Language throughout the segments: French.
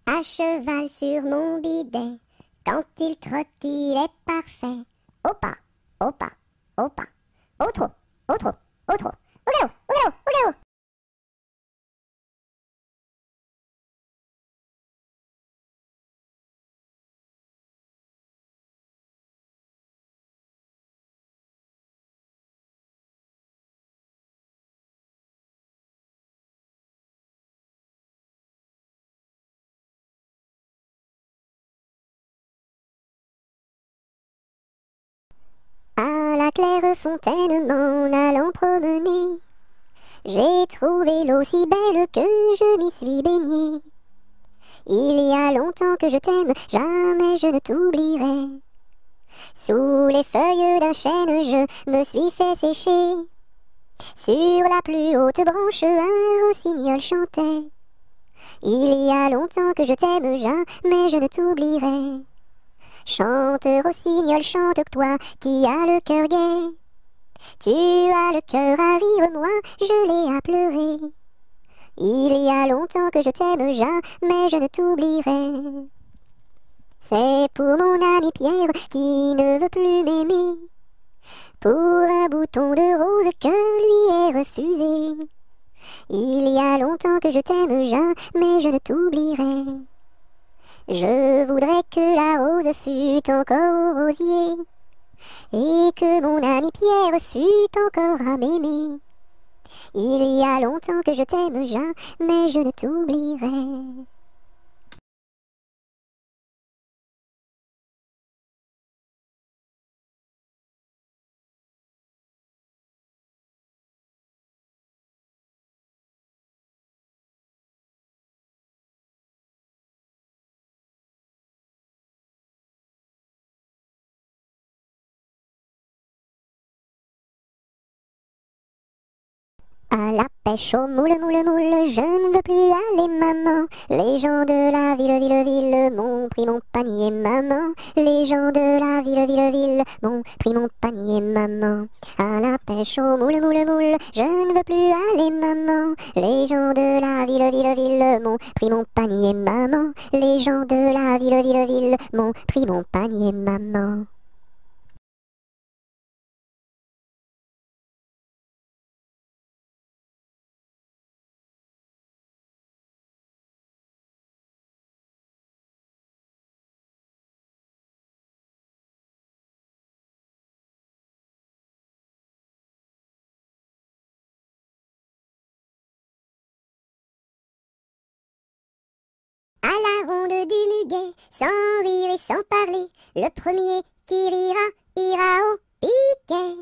À cheval sur mon bidet, quand il trotte, il est parfait. Au pas, au pas, au pas, au trot, au trot, au trot, au galop, au galop, au galop. À la claire fontaine m'en allant promener, j'ai trouvé l'eau si belle que je m'y suis baignée. Il y a longtemps que je t'aime, jamais je ne t'oublierai. Sous les feuilles d'un chêne, je me suis fait sécher. Sur la plus haute branche, un rossignol chantait. Il y a longtemps que je t'aime, jamais je ne t'oublierai. Chante, rossignol, chante, toi qui as le cœur gai. Tu as le cœur à rire, moi je l'ai à pleurer. Il y a longtemps que je t'aime, jamais je ne t'oublierai. C'est pour mon ami Pierre qui ne veut plus m'aimer. Pour un bouton de rose que lui est refusé. Il y a longtemps que je t'aime, jamais je ne t'oublierai. Je voudrais que la rose fût encore au rosier, et que mon ami Pierre fût encore à m'aimer. Il y a longtemps que je t'aime, jamais je ne t'oublierai. À la pêche au moule, moule, moule, je ne veux plus aller, maman. Les gens de la ville, ville, ville m'ont pris mon panier, maman. Les gens de la ville, ville, ville m'ont pris mon panier, maman. À la pêche au moule, moule, moule, je ne veux plus aller, maman. Les gens de la ville, ville, ville m'ont pris mon panier, maman. Les gens de la ville, ville, ville m'ont pris mon panier, maman. À la ronde du muguet, sans rire et sans parler, le premier qui rira, ira au piquet.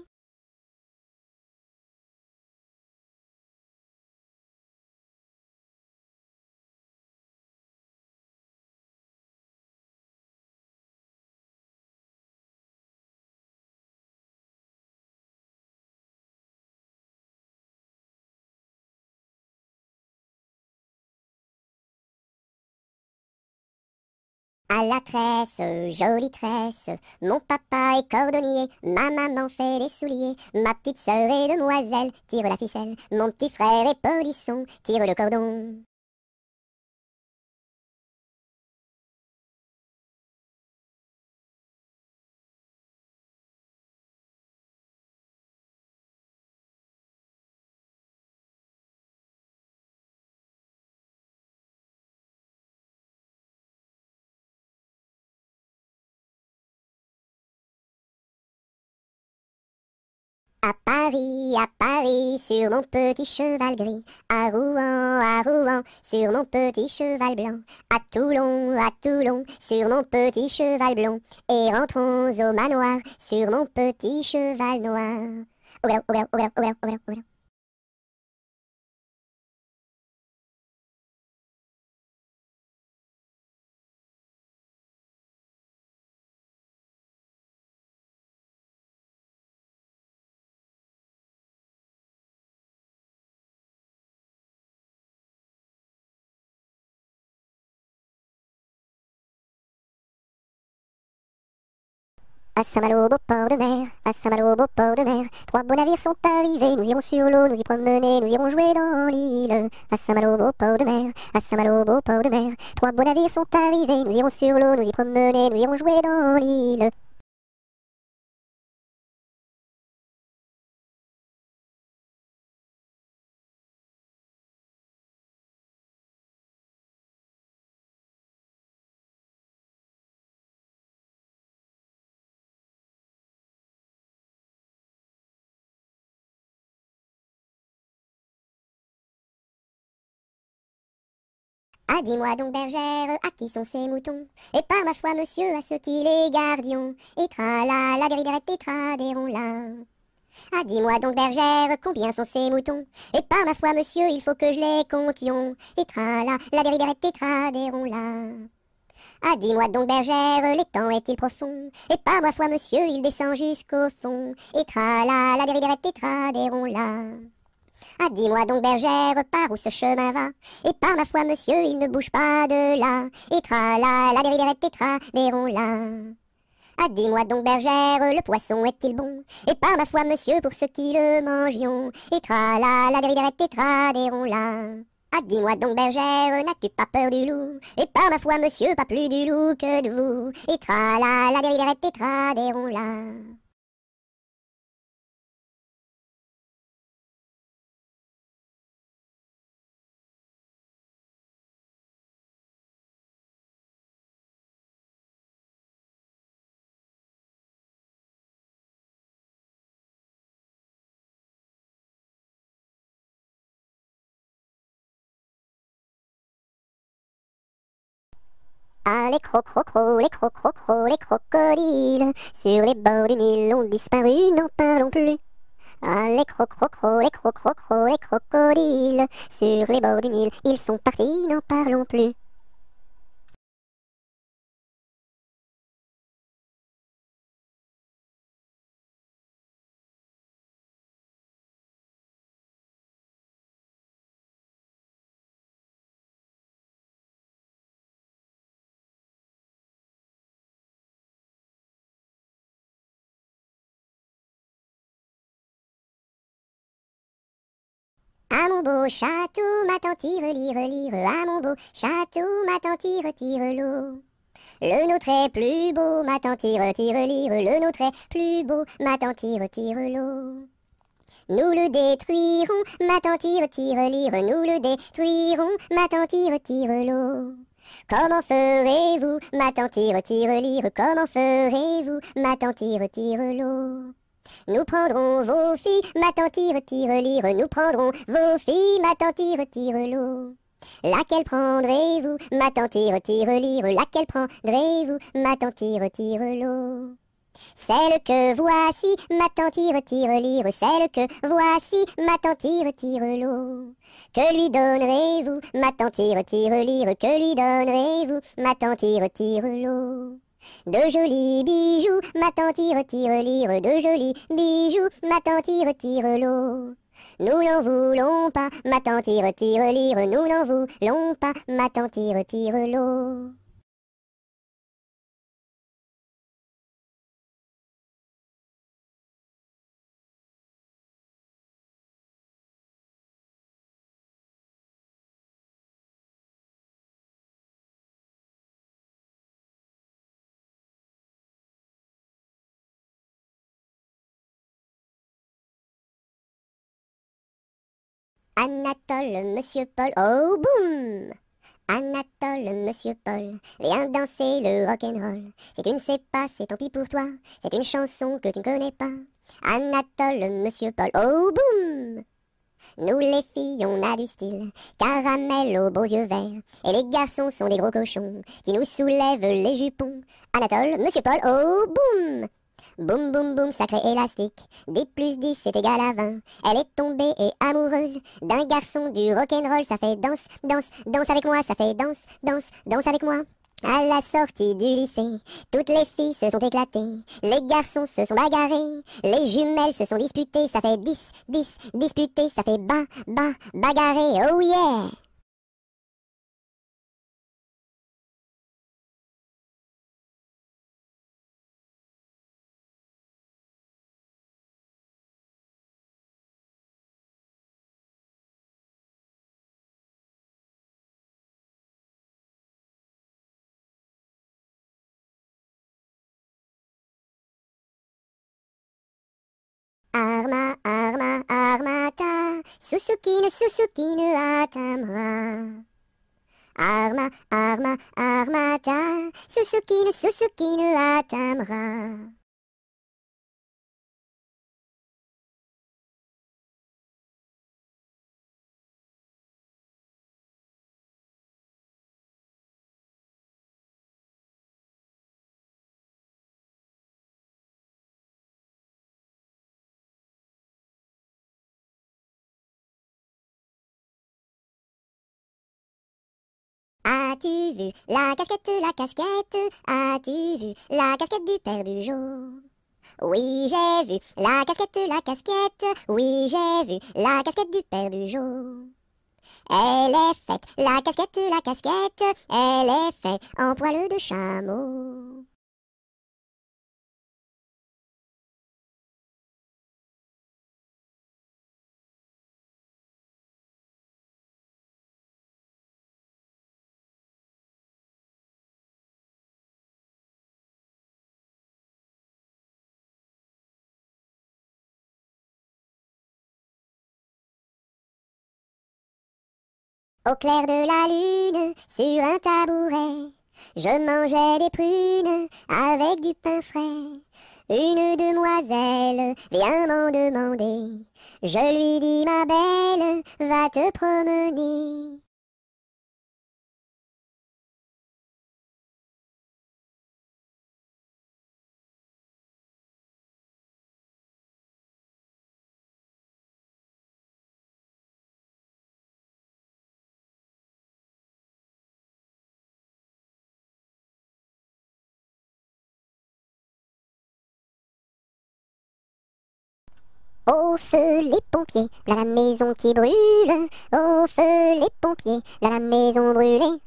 À la tresse, jolie tresse, mon papa est cordonnier, ma maman fait les souliers, ma petite sœur est demoiselle, tire la ficelle, mon petit frère est polisson, tire le cordon. À Paris, sur mon petit cheval gris, à Rouen, sur mon petit cheval blanc, à Toulon, sur mon petit cheval blond, et rentrons au manoir, sur mon petit cheval noir. Au galop, au galop, au galop, au galop, au galop, au galop. À Saint-Malo, beau port de mer, à Saint-Malo, beau port de mer, 3 beaux navires sont arrivés, nous irons sur l'eau, nous y promener, nous irons jouer dans l'île. À Saint-Malo, beau port de mer, à Saint-Malo, beau port de mer, 3 beaux navires sont arrivés, nous irons sur l'eau, nous y promener, nous irons jouer dans l'île. Ah, dis-moi donc, bergère, à qui sont ces moutons? Et par ma foi, monsieur, à ceux qui les gardions. Et tra-la, la dériderette et tradéron-la. Ah, dis-moi donc, bergère, combien sont ces moutons? Et par ma foi, monsieur, il faut que je les comptions. Et tra-la, la dériderette et tradéron-la. Ah, dis-moi donc, bergère, l'étang est-il profond? Et par ma foi, monsieur, il descend jusqu'au fond. Et tra-la, la dériderette et tradéron-la. Ah, dis-moi donc, bergère, par où ce chemin va? Et par ma foi, monsieur, il ne bouge pas de là. Et tra-la, la dériderette et tradéron-la. Ah, dis-moi donc, bergère, le poisson est-il bon? Et par ma foi, monsieur, pour ceux qui le mangions. Et tra-la, la dériderette et tradéron-la. Ah, dis-moi donc, bergère, n'as-tu pas peur du loup? Et par ma foi, monsieur, pas plus du loup que de vous. Et tra-la, la dériderette et tradéron-la. Ah, les crocrocros, les crocrocros, les crocodiles, sur les bords du Nil ont disparu, n'en parlons plus. Ah, les crocrocros, les crocrocros, les crocodiles, sur les bords du Nil, ils sont partis, n'en parlons plus. À mon beau château, ma tante tire, lire, lire, à mon beau château, ma tante tire, tire l'eau. Le nôtre est plus beau, ma tante tire, tire, lire, le nôtre est plus beau, ma tante tire, tire l'eau. Nous le détruirons, ma tante tire, tire, lire, nous le détruirons, ma tante tire, tire l'eau. Comment ferez-vous, ma tante tire, tire, lire, comment ferez-vous, ma tante tire, tire l'eau. Nous prendrons vos filles, ma tante tire, tire, lire, nous prendrons vos filles, ma tante tire, tire l'eau. Laquelle prendrez-vous, ma tante tire, tire, lire, laquelle prendrez-vous, ma tante tire, tire l'eau. Celle que voici, ma tante tire, tire, lire, celle que voici, ma tante tire, tire l'eau. Que lui donnerez-vous, ma tante tire, tire, lire, que lui donnerez-vous, ma tante tire, tire l'eau. De jolis bijoux, ma tante tire, tire, lire, de jolis bijoux, ma tante tire, tire l'eau. Nous n'en voulons pas, ma tante tire, tire, lire, nous n'en voulons pas, ma tante tire, tire l'eau. Anatole, monsieur Paul, oh boum! Anatole, monsieur Paul, viens danser le rock'n'roll. Si tu ne sais pas, c'est tant pis pour toi, c'est une chanson que tu ne connais pas. Anatole, monsieur Paul, oh boum! Nous les filles, on a du style, caramel aux beaux yeux verts. Et les garçons sont des gros cochons qui nous soulèvent les jupons. Anatole, monsieur Paul, oh boum! Boum boum boum, sacré élastique, 10 plus 10 c'est égal à 20. Elle est tombée et amoureuse d'un garçon du rock'n'roll. Ça fait danse, danse, danse avec moi, ça fait danse, danse, danse avec moi. À la sortie du lycée, toutes les filles se sont éclatées, les garçons se sont bagarrés, les jumelles se sont disputées, ça fait 10, 10, disputé, ça fait bagarré, oh yeah! Susukine à ta main. Arma, arma, armata, Susukine à ta main. As-tu vu la casquette, la casquette? As-tu vu la casquette du père Bugeaud? Oui, j'ai vu la casquette, la casquette. Oui, j'ai vu la casquette du père Bugeaud. Elle est faite, la casquette, elle est faite en poil de chameau. Au clair de la lune, sur un tabouret, je mangeais des prunes avec du pain frais. Une demoiselle vient m'en demander. Je lui dis, ma belle, va te promener. Au feu les pompiers, là la maison qui brûle. Au feu les pompiers, là la maison brûlée.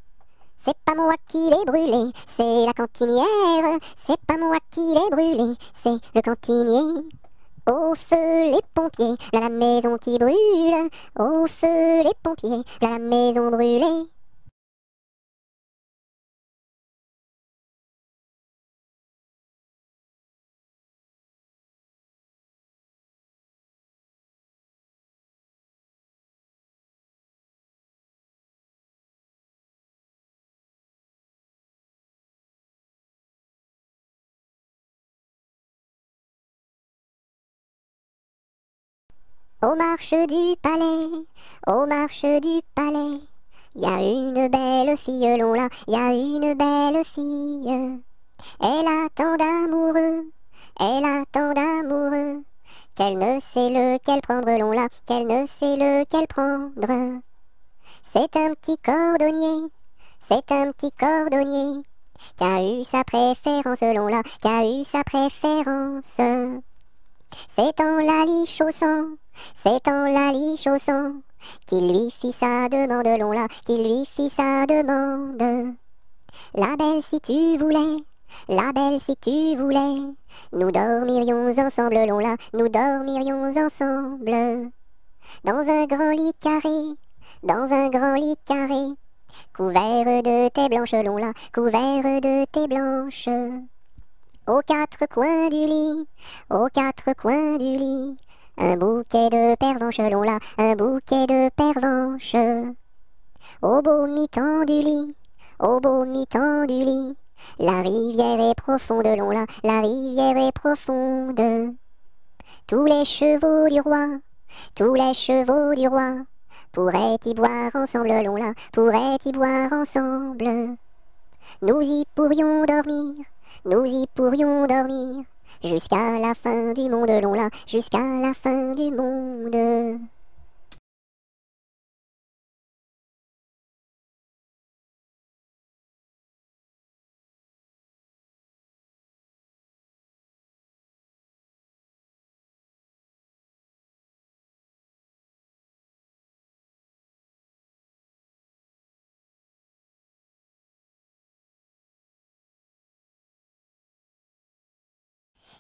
C'est pas moi qui l'ai brûlée, c'est la cantinière. C'est pas moi qui l'ai brûlée, c'est le cantinier. Au feu les pompiers, là la maison qui brûle. Au feu les pompiers, là la maison brûlée. Aux marches du palais, aux marches du palais, y a une belle fille, long là, y a une belle fille. Elle a tant d'amoureux, elle a tant d'amoureux, qu'elle ne sait lequel prendre, long là, qu'elle ne sait lequel prendre. C'est un petit cordonnier, c'est un petit cordonnier, qui a eu sa préférence, long là, qui a eu sa préférence. C'est en la lichaussant, c'est en la lichaussant, qu'il lui fit sa demande, long là, qu'il lui fit sa demande. La belle si tu voulais, la belle si tu voulais, nous dormirions ensemble, long là, nous dormirions ensemble. Dans un grand lit carré, dans un grand lit carré, couvert de tais blanches, long là, couvert de tais blanches. Aux quatre coins du lit, aux quatre coins du lit, un bouquet de pervenches, long là, un bouquet de pervenches. Au beau mi-temps du lit, au beau mi-temps du lit, la rivière est profonde, long là, la rivière est profonde. Tous les chevaux du roi, tous les chevaux du roi, pourraient y boire ensemble, long là, pourraient y boire ensemble. Nous y pourrions dormir, nous y pourrions dormir, jusqu'à la fin du monde, long là, jusqu'à la fin du monde.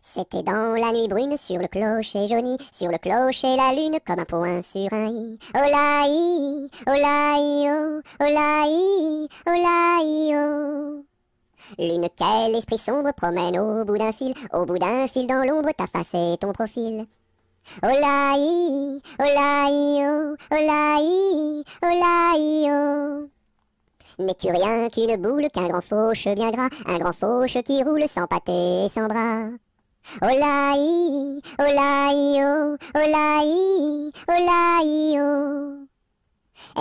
C'était dans la nuit brune, sur le clocher jauni, sur le clocher la lune, comme un point sur un i. Olaï, olaï, oh, olaï, olaï, oh. Lune, quel esprit sombre promène au bout d'un fil dans l'ombre ta face et ton profil. Olaï, olaï, olaï, olaï. N'es-tu rien qu'une boule, qu'un grand fauche bien gras, un grand fauche qui roule sans pâté et sans bras? Olaï, olaï, olaï, olaï.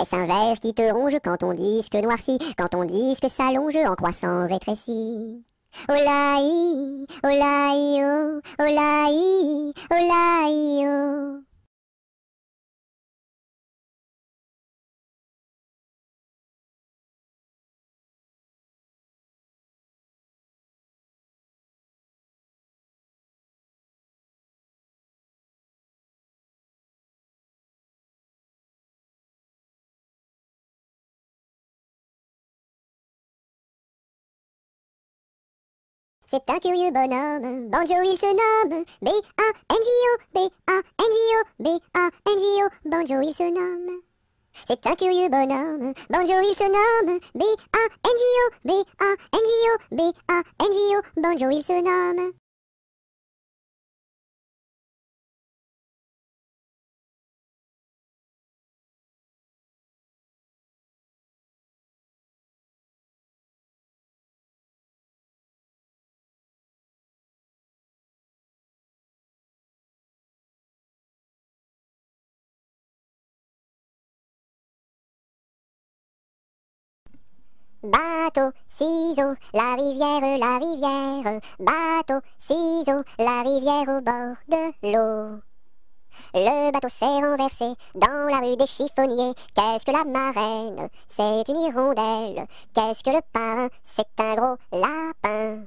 Est-ce un ver qui te ronge quand ton disque noircit, quand ton disque s'allonge en croissant rétréci? Olaï, olaï, olaï, olaï. C'est un curieux bonhomme, Banjo il se nomme, B-A-N-J-O, B-A-N-J-O, B-A-N-J-O, Banjo il se nomme. C'est un curieux bonhomme, Banjo il se nomme, B-A-N-J-O, B-A-N-J-O, B-A-N-J-O, Banjo il se nomme. Bateau, ciseaux, la rivière, bateau, ciseaux, la rivière au bord de l'eau. Le bateau s'est renversé dans la rue des chiffonniers. Qu'est-ce que la marraine? C'est une hirondelle. Qu'est-ce que le parrain? C'est un gros lapin.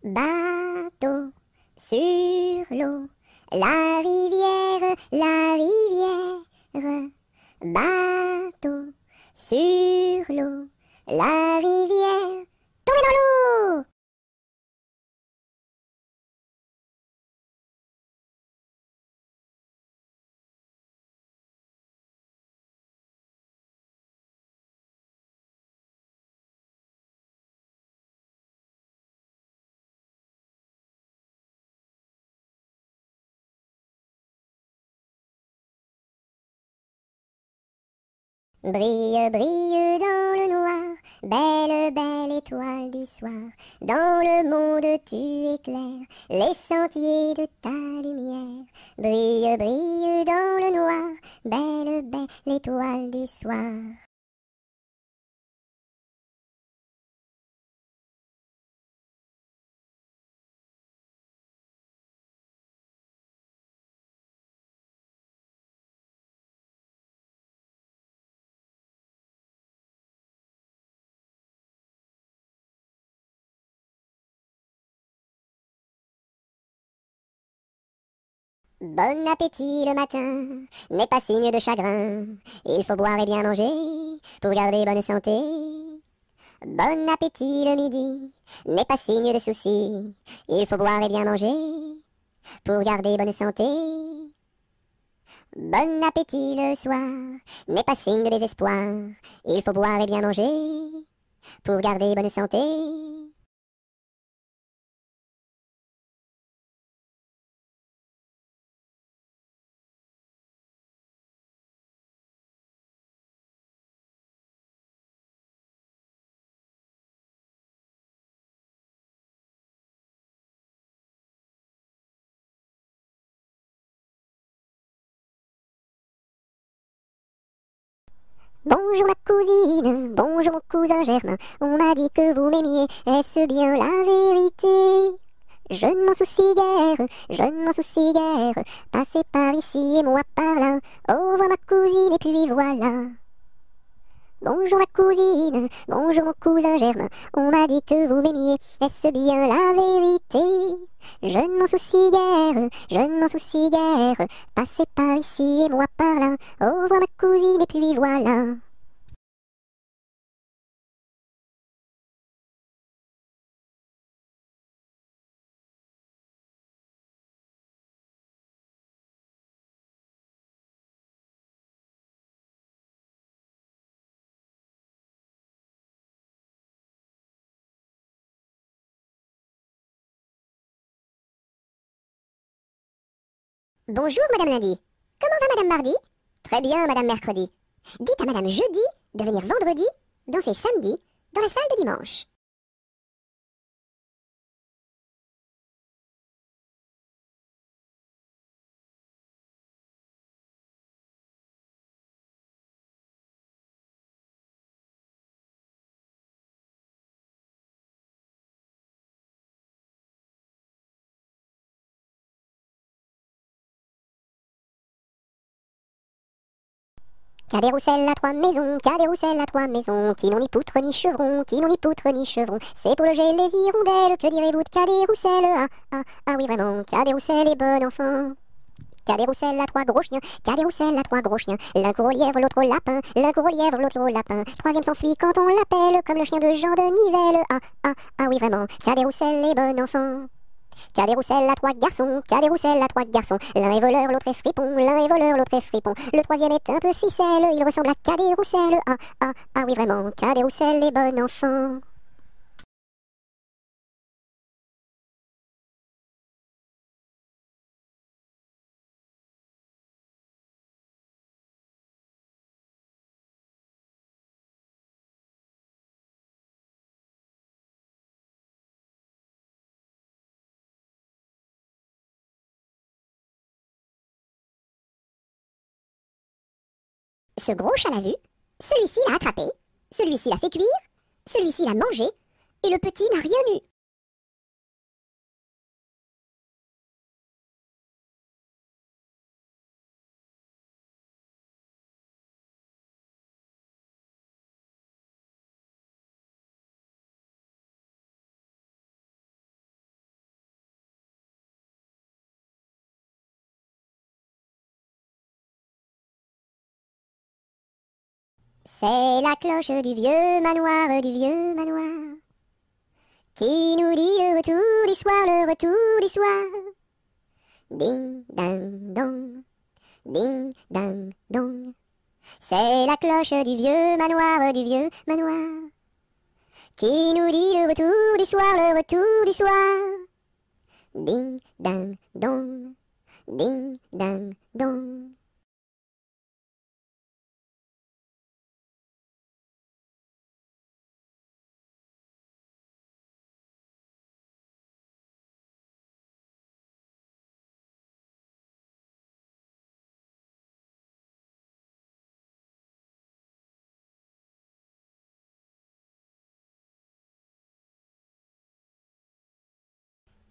Bateau sur l'eau, la rivière, bateau sur l'eau, la rivière, tombez dans l'eau! Brille, brille dans le noir, belle, belle étoile du soir. Dans le monde tu éclaires les sentiers de ta lumière. Brille, brille dans le noir, belle, belle étoile du soir. Bon appétit le matin n'est pas signe de chagrin. Il faut boire et bien manger pour garder bonne santé. Bon appétit le midi n'est pas signe de soucis. Il faut boire et bien manger pour garder bonne santé. Bon appétit le soir n'est pas signe de désespoir. Il faut boire et bien manger pour garder bonne santé. Bonjour ma cousine, bonjour mon cousin Germain, on m'a dit que vous m'aimiez, est-ce bien la vérité? Je ne m'en soucie guère, je ne m'en soucie guère, passez par ici et moi par là, au revoir ma cousine et puis voilà. Bonjour ma cousine, bonjour mon cousin Germain, on m'a dit que vous m'aimiez, est-ce bien la vérité? Je ne m'en soucie guère, je ne m'en soucie guère, passez par ici et moi par là, au revoir ma cousine et puis voilà. Bonjour, Madame Lundi. Comment va Madame Mardi? Très bien, Madame Mercredi. Dites à Madame Jeudi de venir vendredi, danser samedi, dans la salle de dimanche. Cadet Roussel à trois maisons, Cadet Roussel à trois maisons, qui n'ont ni poutre ni chevron, qui n'ont ni poutre ni chevron. C'est pour loger les hirondelles, que direz-vous de Cadet Roussel? Ah oui vraiment, Cadet Roussel est bon enfant. Cadet Roussel a trois gros chiens, Cadet Roussel a trois gros chiens. L'un court au lièvre, l'autre au lapin, l'un court au lièvre, l'autre au lapin. Troisième s'enfuit quand on l'appelle, comme le chien de Jean de Nivelle. Ah oui vraiment, Cadet Roussel est bon enfant. Cadet Roussel a trois garçons, Cadet Roussel a trois garçons. L'un est voleur, l'autre est fripon, l'un est voleur, l'autre est fripon. Le troisième est un peu ficelle, il ressemble à Cadet Roussel. Ah oui vraiment, Cadet Roussel est bon enfant. Ce gros chat l'a vu, celui-ci l'a attrapé, celui-ci l'a fait cuire, celui-ci l'a mangé, et le petit n'a rien eu. C'est la cloche du vieux manoir, qui nous dit le retour du soir, le retour du soir. Ding, ding, dong, ding, ding, dong. C'est la cloche du vieux manoir, qui nous dit le retour du soir, le retour du soir. Ding, ding, dong, ding, ding, dong.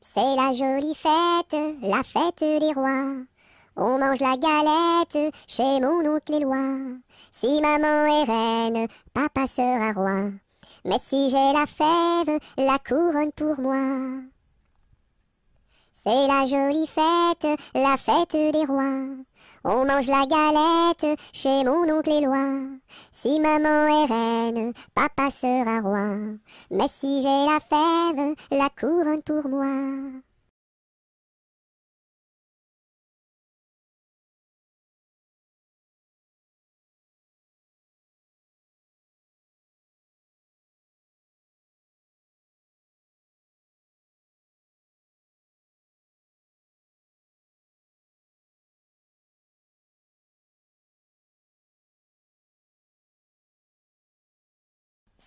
C'est la jolie fête, la fête des rois. On mange la galette chez mon oncle Éloi. Si maman est reine, papa sera roi. Mais si j'ai la fève, la couronne pour moi. C'est la jolie fête, la fête des rois. On mange la galette chez mon oncle Éloi. Si maman est reine, papa sera roi. Mais si j'ai la fève, la couronne pour moi.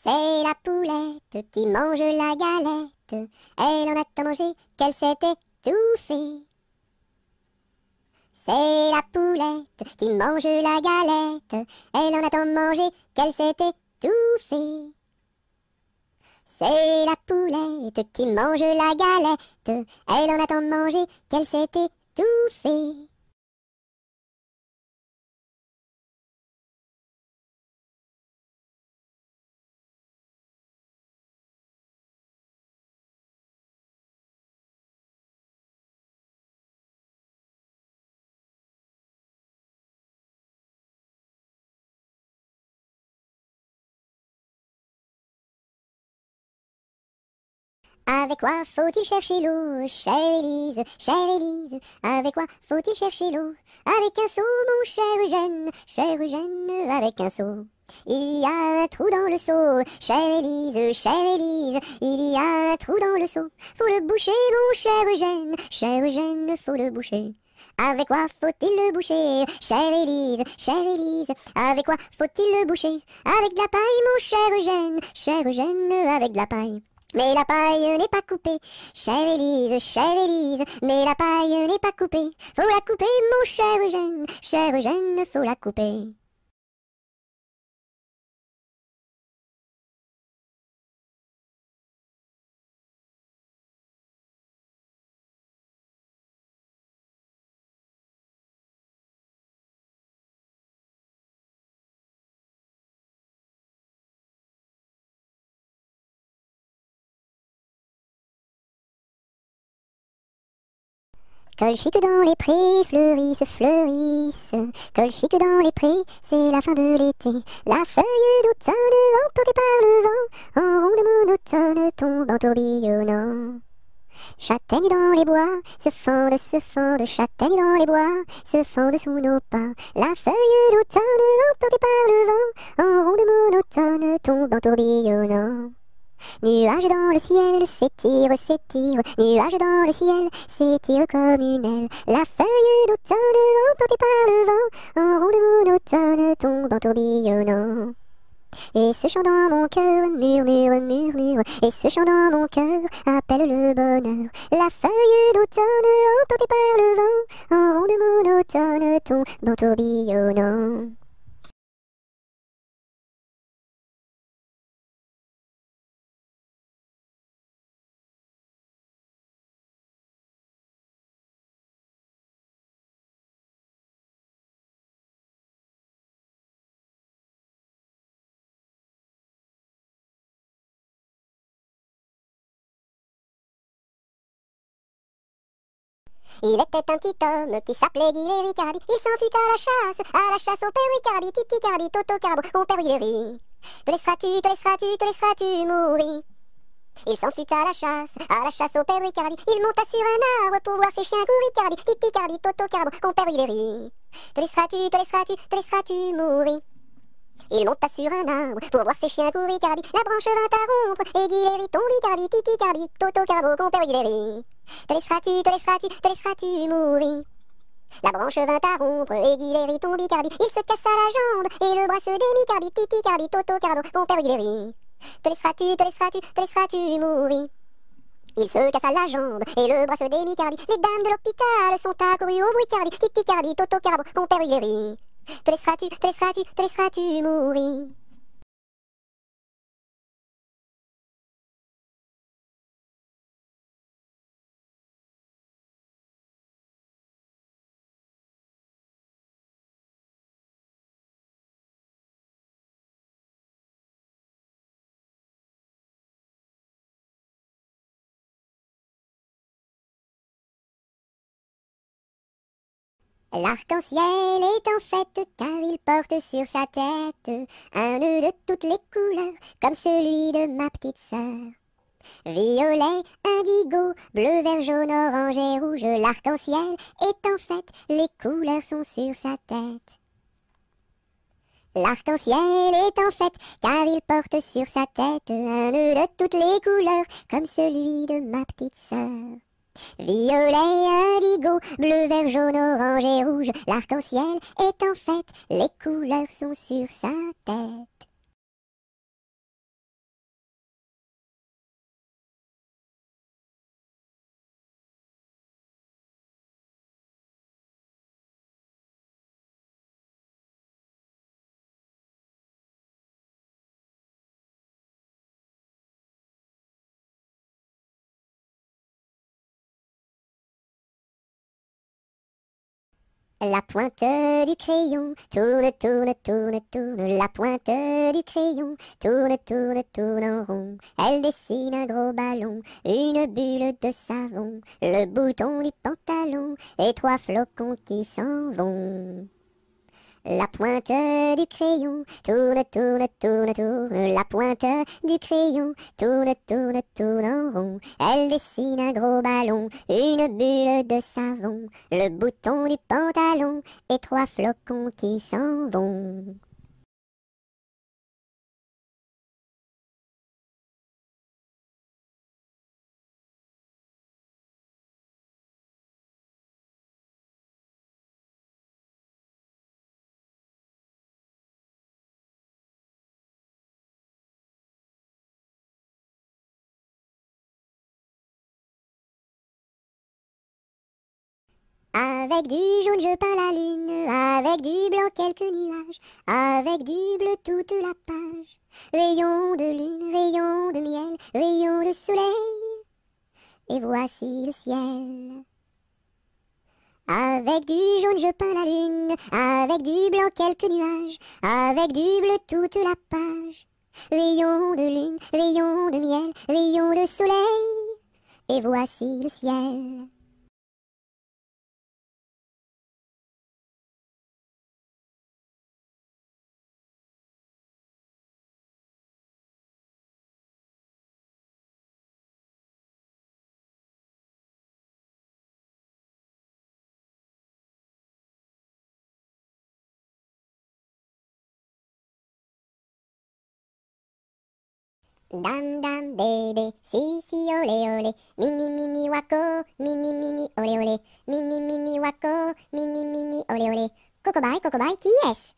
C'est la poulette qui mange la galette. Elle en a tant mangé qu'elle s'est étouffée. C'est la poulette qui mange la galette. Elle en a tant mangé qu'elle s'est étouffée. C'est la poulette qui mange la galette. Elle en a tant mangé qu'elle s'est étouffée. Avec quoi faut-il chercher l'eau, chère Élise, chère Élise? Avec quoi faut-il chercher l'eau? Avec un seau, mon cher Eugène, avec un seau. Il y a un trou dans le seau, chère Élise, il y a un trou dans le seau. Faut le boucher, mon cher Eugène, faut le boucher. Avec quoi faut-il le boucher? Chère Élise, avec quoi faut-il le boucher? Avec de la paille, mon cher Eugène, avec de la paille. Mais la paille n'est pas coupée, chère Élise, mais la paille n'est pas coupée. Faut la couper, mon cher Eugène, faut la couper. Colchique dans les prés, fleurissent. Colchique dans les prés, c'est la fin de l'été. La feuille d'automne, emportée par le vent, en ronde monotone tombe en tourbillonnant. Châtaignes dans les bois, se fendent, châtaignes dans les bois, se fendent sous nos pas. La feuille d'automne, emportée par le vent, en ronde monotone tombe en tourbillonnant. Nuages dans le ciel s'étire, nuages dans le ciel s'étire comme une aile. La feuille d'automne emportée par le vent, en ronde monotone tombe en tourbillonnant. Et ce chant dans mon cœur murmure, et ce chant dans mon cœur appelle le bonheur. La feuille d'automne emportée par le vent, en ronde monotone tombe en tourbillonnant. Il était un petit homme qui s'appelait Guy Ricardi. Il s'en fut à la chasse au père Ricardi, Titi Cardi, Toto Carbo, mon père Guilleri. Te laisseras-tu mourir? Il s'en fut à la chasse au père Ricardi. Il monta sur un arbre pour voir ses chiens courir, Ricardi, Titi Cardi, Toto Carbo, mon père Guilleri. Te laisseras-tu mourir? Il monta sur un arbre pour voir ses chiens courir, Ricardi. La branche vint à rompre et Guilleri tombe, Ricardi, Titi Cardi, Toto Carbo, mon père Guilleri. Te laisseras-tu mourir? La branche vint à rompre et Guilleri tombe, Ricardi. Il se cassa la jambe et le bras se démit, Cardi, Titi Cardi, Toto Carbo, mon père Guilleri. Te laisseras-tu mourir? Il se cassa la jambe et le bras se démit, Cardi. Les dames de l'hôpital sont accourues au bruit, Cardi, Titi Cardi, Toto Carbo, mon père Guilleri. Te laisseras-tu mourir? L'arc-en-ciel est en fête car il porte sur sa tête un nœud de toutes les couleurs comme celui de ma petite sœur. Violet, indigo, bleu, vert, jaune, orange et rouge, l'arc-en-ciel est en fête, les couleurs sont sur sa tête. L'arc-en-ciel est en fête car il porte sur sa tête un nœud de toutes les couleurs comme celui de ma petite sœur. Violet, indigo, bleu, vert, jaune, orange et rouge, l'arc-en-ciel est en fête, les couleurs sont sur sa tête. La pointe du crayon tourne, la pointe du crayon tourne en rond. Elle dessine un gros ballon, une bulle de savon, le bouton du pantalon et trois flocons qui s'en vont. La pointe du crayon tourne, la pointe du crayon tourne en rond. Elle dessine un gros ballon, une bulle de savon, le bouton du pantalon et trois flocons qui s'en vont. Avec du jaune je peins la lune, avec du blanc quelques nuages, avec du bleu toute la page. Rayon de lune, rayon de miel, rayon de soleil, et voici le ciel. Avec du jaune je peins la lune, avec du blanc quelques nuages, avec du bleu toute la page. Rayon de lune, rayon de miel, rayon de soleil, et voici le ciel. Dam dam bébé, si si olé olé, mini mini wako, mini mini olé olé, mini mini wako, mini mini olé olé. Cocobaye, qui est-ce?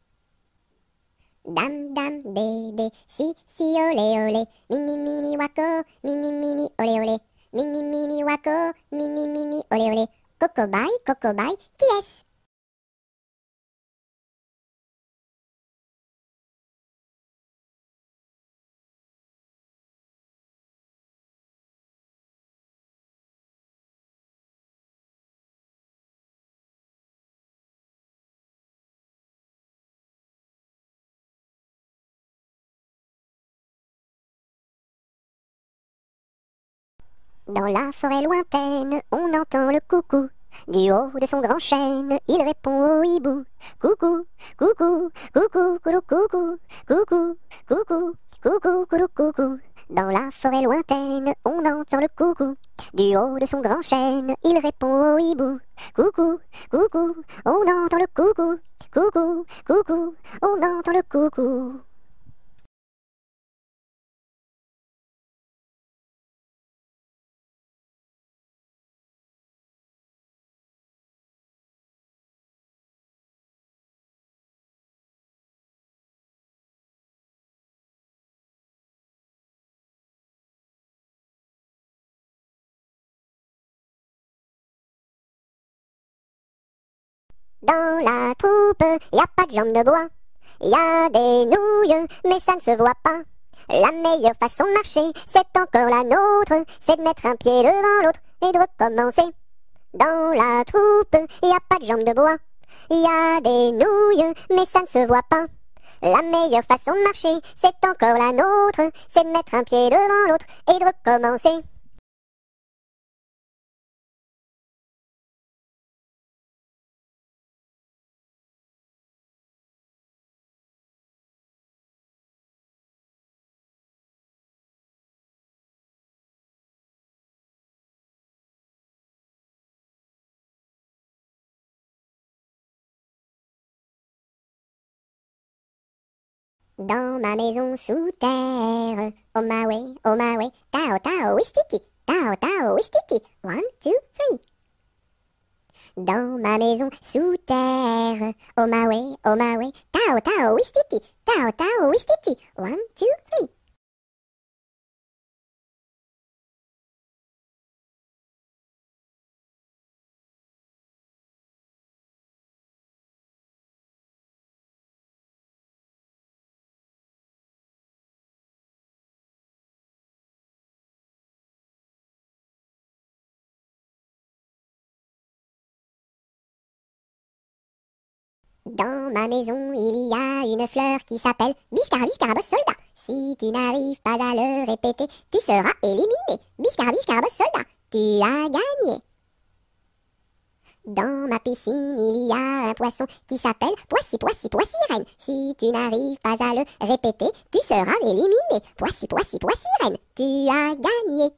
Dam dam bébé, si si olé olé, mini mini wako, mini mini olé olé, mini mini wako, mini mini olé olé. Cocobaye, qui est-ce? Dans la forêt lointaine, on entend le coucou. Du haut de son grand chêne, il répond au hibou. Coucou, coucou, coucou, coucou, coucou, coucou, coucou, coucou, coucou, coucou. Dans la forêt lointaine, on entend le coucou. Du haut de son grand chêne, il répond au hibou. Coucou, coucou, on entend le coucou. Coucou, coucou, on entend le coucou. Dans la troupe, y a pas de jambes de bois. Y a des nouilles, mais ça ne se voit pas. La meilleure façon de marcher, c'est encore la nôtre. C'est de mettre un pied devant l'autre et de recommencer. Dans la troupe, y a pas de jambes de bois. Y a des nouilles, mais ça ne se voit pas. La meilleure façon de marcher, c'est encore la nôtre. C'est de mettre un pied devant l'autre et de recommencer. Dans ma maison sous terre, oh my way, tao tao wistiti, tao tao wistiti, 1, 2, 3. Dans ma maison sous terre, oh my way, tao tao wistiti, tao tao wistiti, 1, 2, 3. Dans ma maison, il y a une fleur qui s'appelle Biscara Biscarabos soldat. Si tu n'arrives pas à le répéter, tu seras éliminé. Biscara Biscarabos soldat, tu as gagné. Dans ma piscine, il y a un poisson qui s'appelle Poissy reine. Si tu n'arrives pas à le répéter, tu seras éliminé. Poissy reine, tu as gagné.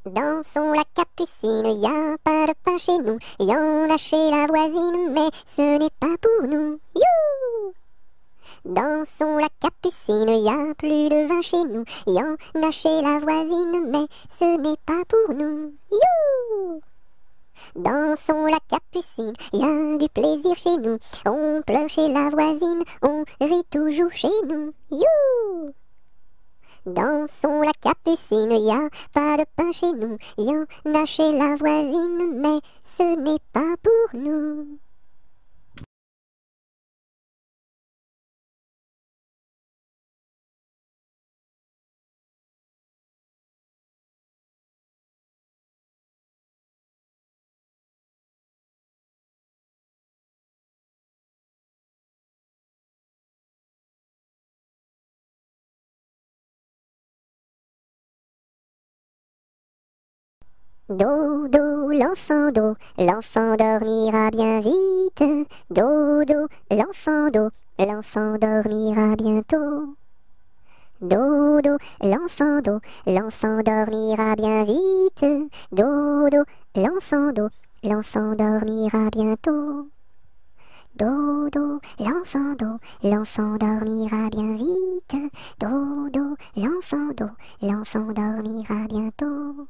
Dansons la capucine, y a pas de pain chez nous, y en a chez la voisine, mais ce n'est pas pour nous. You! Dansons la capucine, y a plus de vin chez nous, y en a chez la voisine, mais ce n'est pas pour nous. You! Dansons la capucine, y a du plaisir chez nous, on pleure chez la voisine, on rit toujours chez nous. You! Dansons la capucine, y a pas de pain chez nous, y en a chez la voisine, mais ce n'est pas pour nous. Dodo, l'enfant dormira bien vite. Dodo, l'enfant dormira bientôt. Dodo, l'enfant dormira bien vite. Dodo, l'enfant dormira bientôt. Dodo, l'enfant dormira bien vite. Dodo, l'enfant dormira bientôt.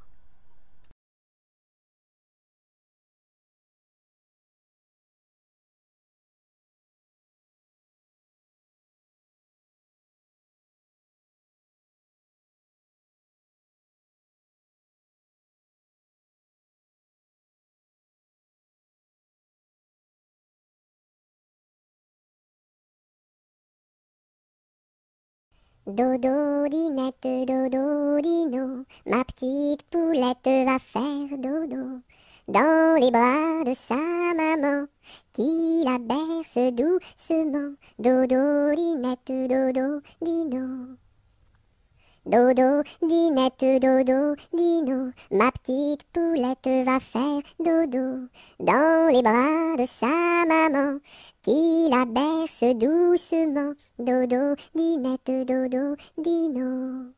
Dodo, dinette, dodo, dino, ma petite poulette va faire dodo dans les bras de sa maman qui la berce doucement. Dodo, dinette, dodo, dino. Dodo, dinette, dodo, dino, ma petite poulette va faire dodo dans les bras de sa maman qui la berce doucement. Dodo, dinette, dodo, dino.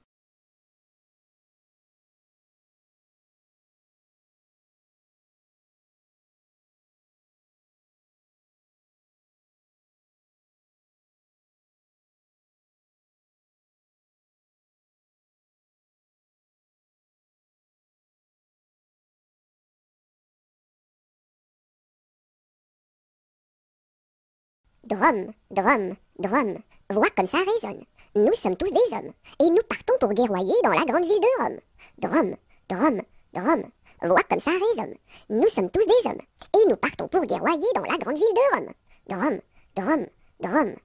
Drum, drum, drum, vois comme ça résonne. Nous sommes tous des hommes, et nous partons pour guerroyer dans la grande ville de Rome. Drum, drum, drum, vois comme ça résonne. Nous sommes tous des hommes, et nous partons pour guerroyer dans la grande ville de Rome. Drum, drum, drum.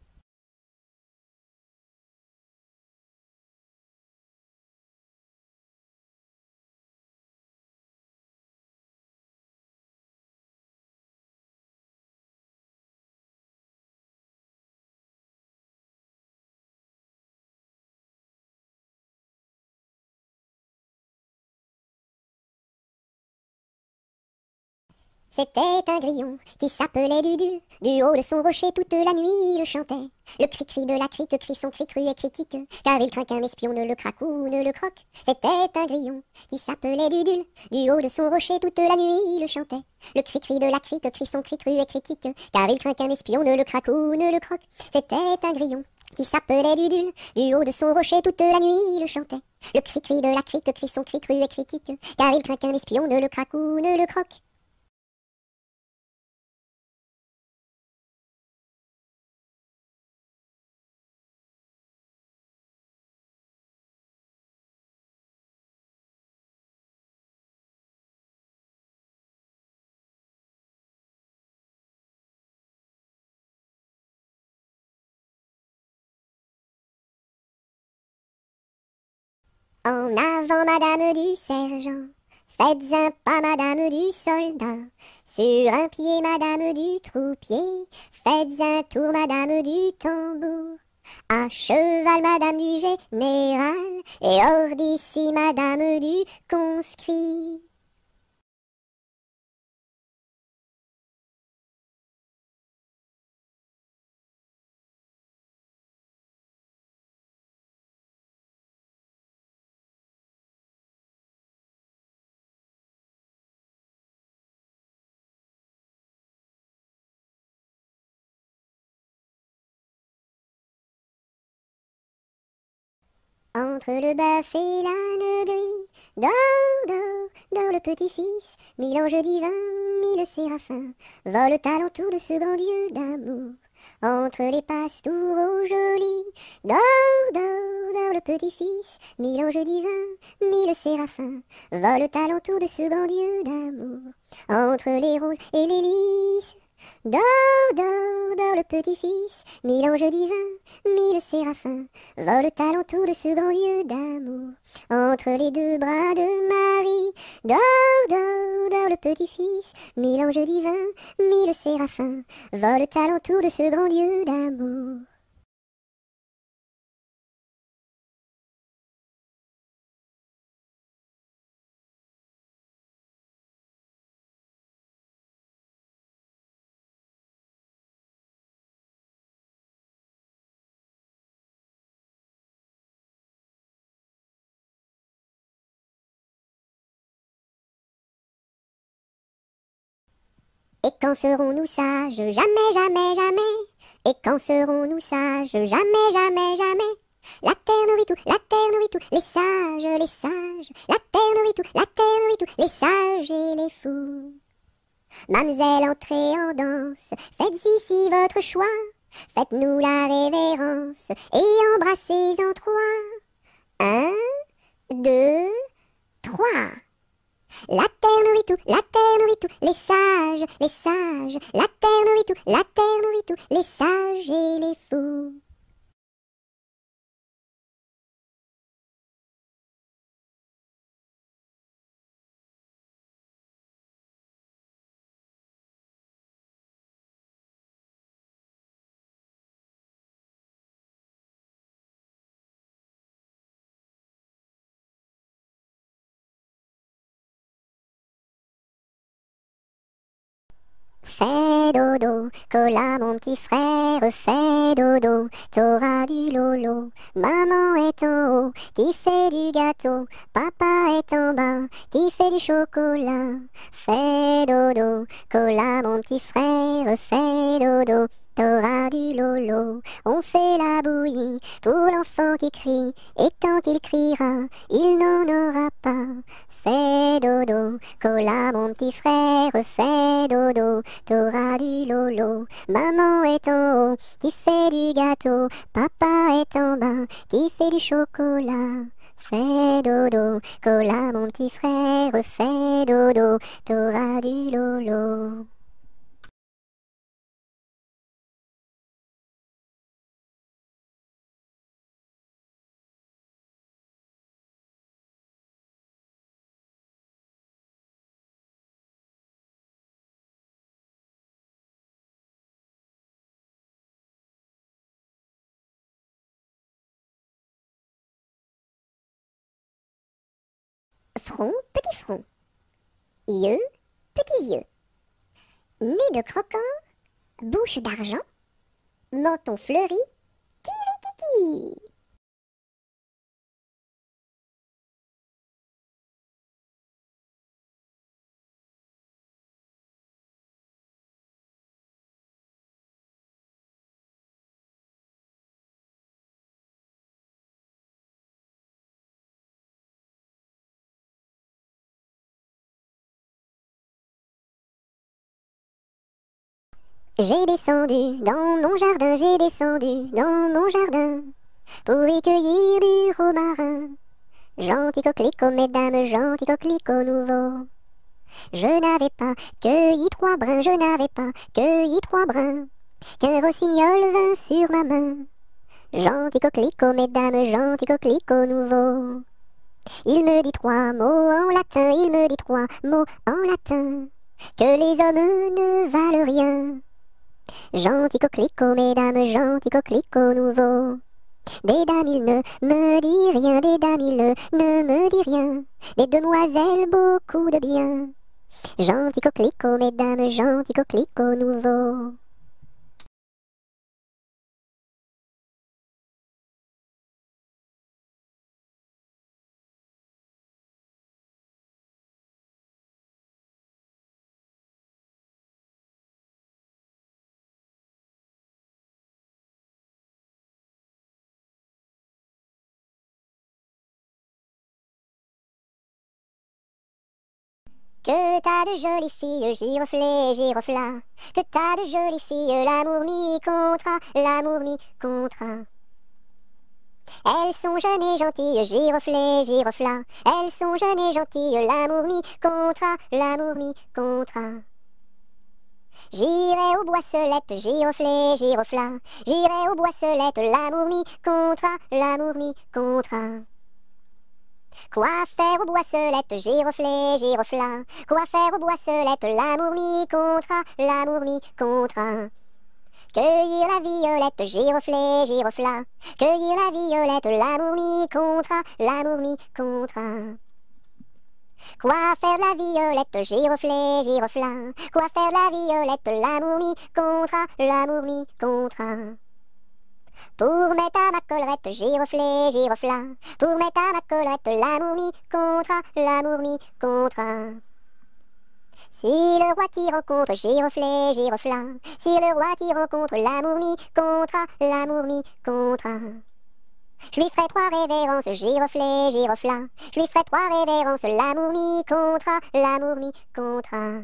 C'était un grillon qui s'appelait Dudule. Du haut de son rocher toute la nuit il chantait. Le cri-cri de la crique crie son cri cru et critique, car il craint qu'un espion ne le craque ou ne le croque. C'était un grillon qui s'appelait Dudule. Du haut de son rocher toute la nuit il chantait. Le cri-cri de la crique crie son cri cru et critique, car il craint qu'un espion ne le craque ou ne le croque. C'était un grillon qui s'appelait Dudule. Du haut de son rocher toute la nuit il chantait. Le cri-cri de la crique crie son cri cru et critique, car il craint qu'un espion ne le craque ou ne le croque. En avant, madame du sergent, faites un pas, madame du soldat, sur un pied, madame du troupier, faites un tour, madame du tambour, à cheval, madame du général, et hors d'ici, madame du conscrit. Entre le bœuf et l'âne gris, dors, dors, dors le petit-fils, mille anges divins, mille séraphins, volent alentour de ce grand Dieu d'amour. Entre les pastoureaux jolis, dors, dors, dors le petit-fils, mille anges divins, mille séraphins, volent alentour de ce grand Dieu d'amour. Entre les roses et les lys, dors, dors, dors le petit-fils, mille anges divins, mille séraphins, volent alentour de ce grand lieu d'amour. Entre les deux bras de Marie, dors, dors, dors le petit-fils, mille anges divins, mille séraphins, volent alentour de ce grand lieu d'amour. Et quand serons-nous sages? Jamais, jamais, jamais. Et quand serons-nous sages? Jamais, jamais, jamais. La terre nourrit tout, la terre nourrit tout, les sages, les sages. La terre nourrit tout, la terre nourrit tout, les sages et les fous. Mademoiselle, entrez en danse, faites ici votre choix. Faites-nous la révérence et embrassez en trois. Un, deux, trois. La terre nourrit tout, la terre nourrit tout, les sages, les sages. La terre nourrit tout, la terre nourrit tout, les sages et les fous. Fais dodo, cola mon petit frère, fais dodo, t'auras du lolo. Maman est en haut, qui fait du gâteau, papa est en bas, qui fait du chocolat. Fais dodo, cola mon petit frère, fais dodo, t'auras du lolo. On fait la bouillie pour l'enfant qui crie, et tant qu'il criera, il n'en aura pas. Fais dodo, cola mon petit frère, fais dodo, t'auras du lolo. Maman est en haut, qui fait du gâteau, papa est en bas, qui fait du chocolat. Fais dodo, cola mon petit frère, fais dodo, t'auras du lolo. Front, petit front. Yeux, petits yeux. Nez de croquant, bouche d'argent, menton fleuri, tiki. J'ai descendu dans mon jardin, j'ai descendu dans mon jardin pour y cueillir du romarin. Gentil coquelicot, mesdames, gentil coquelicot nouveau. Je n'avais pas cueilli trois brins, je n'avais pas cueilli trois brins, qu'un rossignol vint sur ma main. Gentil coquelicot, mesdames, gentil coquelicot nouveau. Il me dit trois mots en latin, il me dit trois mots en latin, que les hommes ne valent rien. Gentil coquelicot, mesdames, gentil coquelicot nouveau. Des dames, il ne me dit rien, des dames, il ne me dit rien. Des demoiselles, beaucoup de bien. Gentil coquelicot, mesdames, gentil coquelicot nouveau. Que t'as de jolies filles, giroflées, girofla. Que t'as de jolies filles, l'amour mi contra, l'amour mi contra. Elles sont jeunes et gentilles, giroflées, girofla. Elles sont jeunes et gentilles, l'amour mi contra, l'amour mi contra. J'irai aux boisselettes, giroflées, girofla. J'irai aux boisselettes, l'amour mi contra, l'amour mi contra. Quoi faire aux boisselettes, giroflées, girofla. Quoi faire aux boisselettes, l'amour mi contra, l'amour mi contra. Cueillir la violette, giroflée, girofla. Cueillir la violette, l'amour mi contra, l'amour mi contra. Quoi faire la violette, giroflée, girofla. Quoi faire la violette, l'amour mi contra, l'amour mi contra. Pour mettre à ma collerette, giroflée, girofla. Pour mettre à ma collerette, l'amour mi contra, l'amour mi contra. Si le roi t'y rencontre, giroflée, girofla. Si le roi t'y rencontre, l'amour mi contra, l'amour mi contra. Je lui ferai 3 révérences, giroflée, girofla. Je lui ferai 3 révérences, l'amour mi contra, l'amour mi contra.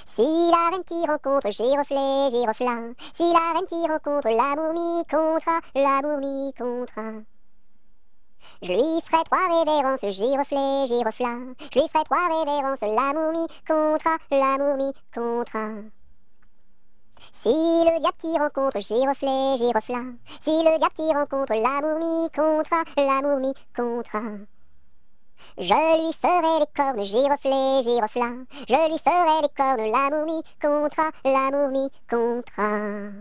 Si la reine t'y rencontre, giroflée, girofla. Si la reine t'y rencontre, l'amour mi contra, l'amour mi contra. Je lui ferai 3 révérences, giroflée, girofla. Je lui ferai 3 révérences, l'amour mi contra, l'amour mi contra. Si le diable t'y rencontre, giroflée, girofla. Si le diable t'y rencontre, l'amour mi contra, l'amour mi contra. Je lui ferai les cornes, giroflée, girofla. Je lui ferai les cornes, l'amour mi contra, l'amour mi contra.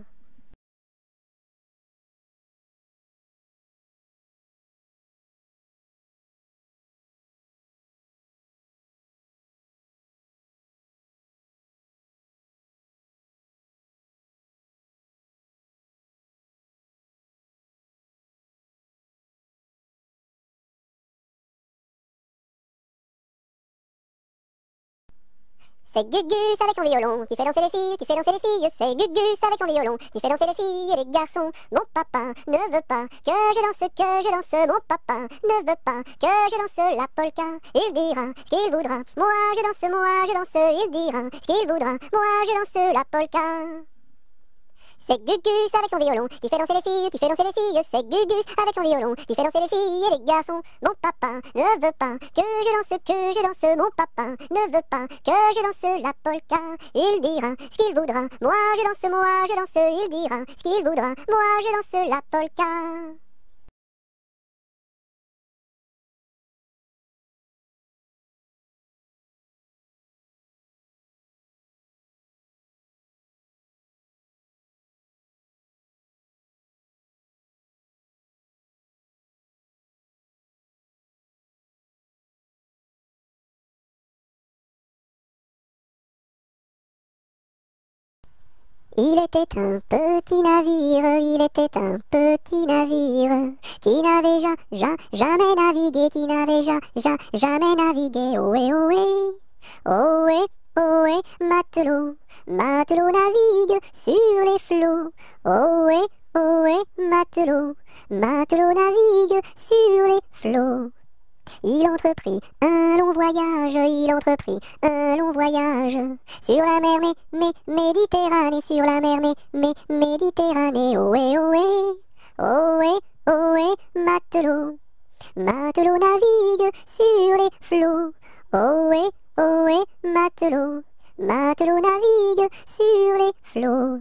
C'est Gugus avec son violon qui fait danser les filles, qui fait danser les filles. C'est Gugus avec son violon qui fait danser les filles et les garçons. Mon papa ne veut pas que je danse. Mon papa ne veut pas que je danse la polka. Il dira ce qu'il voudra. Moi je danse. Il dira ce qu'il voudra. Moi je danse la polka. C'est Gugus avec son violon qui fait danser les filles, qui fait danser les filles. C'est Gugus avec son violon qui fait danser les filles et les garçons. Mon papa ne veut pas que je danse. Mon papa ne veut pas que je danse la polka. Il dira ce qu'il voudra. Moi je danse. Il dira ce qu'il voudra. Moi je danse la polka. Il était un petit navire, il était un petit navire qui n'avait jamais navigué, qui n'avait jamais navigué. Ohé, ohé, ohé, ohé, matelot, matelot navigue sur les flots. Ohé, ohé, matelot, matelot navigue sur les flots. Il entreprit un long voyage, sur la mer Méditerranée, sur la mer Méditerranée. Ohé, ohé, ohé, ohé, matelot, matelot navigue sur les flots. Ohé, ohé, matelot, matelot navigue sur les flots.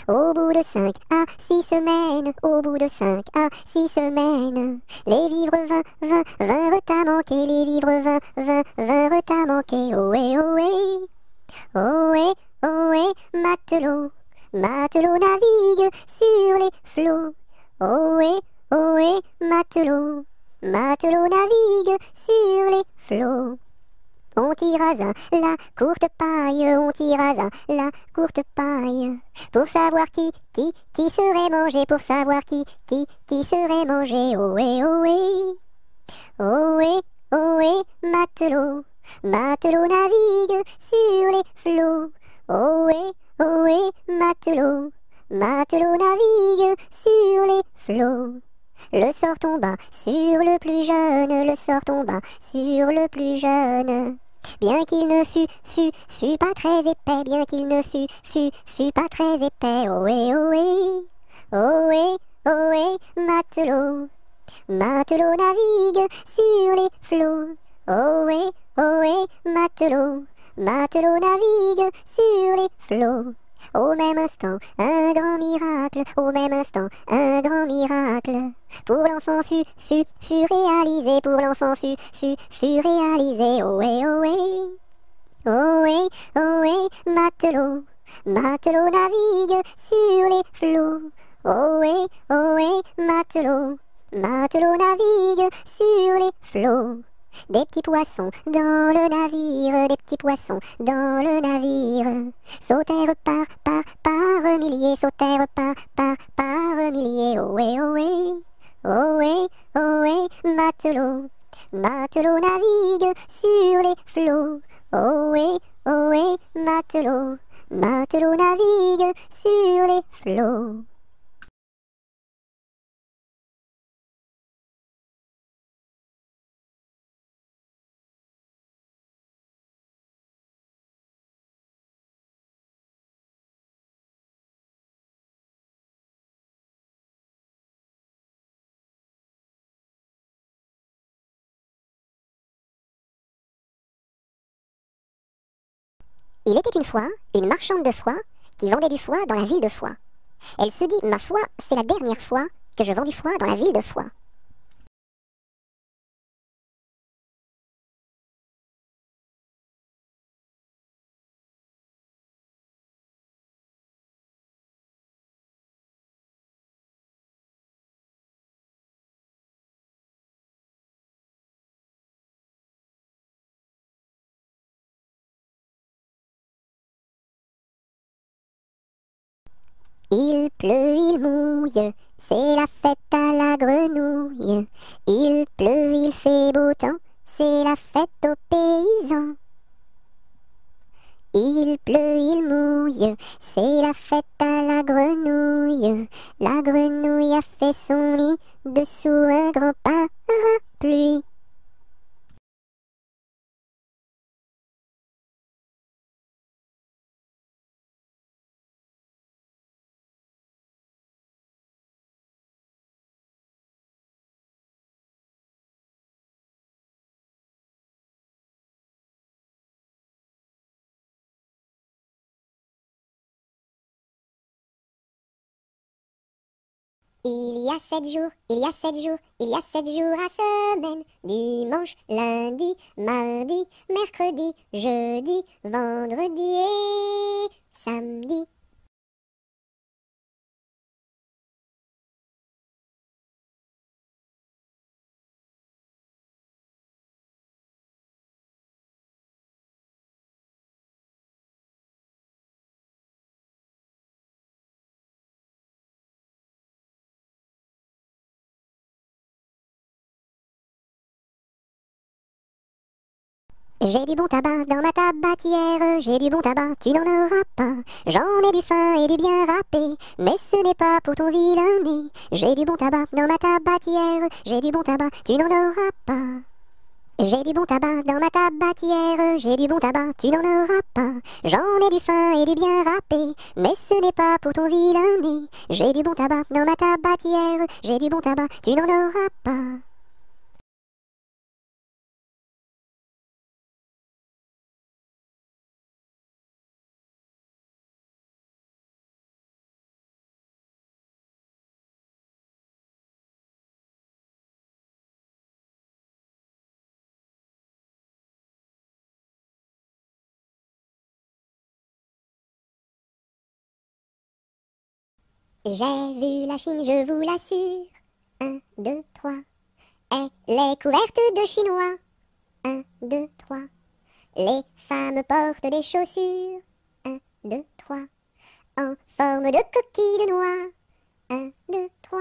Au bout de 5 à 6 semaines, au bout de 5 à 6 semaines, les vivres vinrent à manquer, les vivres vinrent à manquer. Ohé, ohé, ohé, ohé, matelot, matelot navigue sur les flots. Ohé, ohé, matelot, matelot navigue sur les flots. On tirasa la courte paille, on tirasa la courte paille, pour savoir qui serait mangé, pour savoir qui serait mangé. Ohé, ohé, ohé, ohé, matelot, matelot navigue sur les flots. Ohé, ohé, matelot, matelot navigue sur les flots. Le sort tomba sur le plus jeune, le sort tomba sur le plus jeune. Bien qu'il ne fût pas très épais, bien qu'il ne fût pas très épais. Ohé, ohé, ohé, ohé, matelot. Matelot navigue sur les flots. Ohé, ohé, matelot. Matelot navigue sur les flots. Au même instant, un grand miracle. Au même instant, un grand miracle. Pour l'enfant fut réalisé. Pour l'enfant fut réalisé. Ohé, ohé. Ohé, ohé, matelot. Matelot navigue sur les flots. Ohé, ohé, matelot. Matelot navigue sur les flots. Des petits poissons dans le navire, des petits poissons dans le navire. Sautèrent par milliers, sautèrent par milliers. Ohé, ohé, ohé, ohé, matelot. Matelot navigue sur les flots. Ohé, ohé, matelot. Matelot navigue sur les flots. Il était une fois une marchande de foie qui vendait du foie dans la ville de Foix. Elle se dit, ma foi, c'est la dernière fois que je vends du foie dans la ville de Foix. Il pleut, il mouille, c'est la fête à la grenouille. Il pleut, il fait beau temps, c'est la fête aux paysans. Il pleut, il mouille, c'est la fête à la grenouille. La grenouille a fait son nid dessous un grand parapluie. Il y a 7 jours, il y a 7 jours, il y a 7 jours à semaine. Dimanche, lundi, mardi, mercredi, jeudi, vendredi et samedi. J'ai du bon tabac dans ma tabatière, j'ai du bon tabac, tu n'en auras pas. J'en ai du fin et du bien râpé, mais ce n'est pas pour ton vilain nez. J'ai du bon tabac dans ma tabatière, j'ai du bon tabac, tu n'en auras pas. J'ai du bon tabac dans ma tabatière, j'ai du bon tabac, tu n'en auras pas. J'en ai du fin et du bien râpé, mais ce n'est pas pour ton vilain nez. J'ai du bon tabac dans ma tabatière, j'ai du bon tabac, tu n'en auras pas. J'ai vu la Chine, je vous l'assure. 1, 2, 3. Elle est couverte de chinois. 1, 2, 3. Les femmes portent des chaussures. 1, 2, 3. En forme de coquille de noix. 1, 2, 3.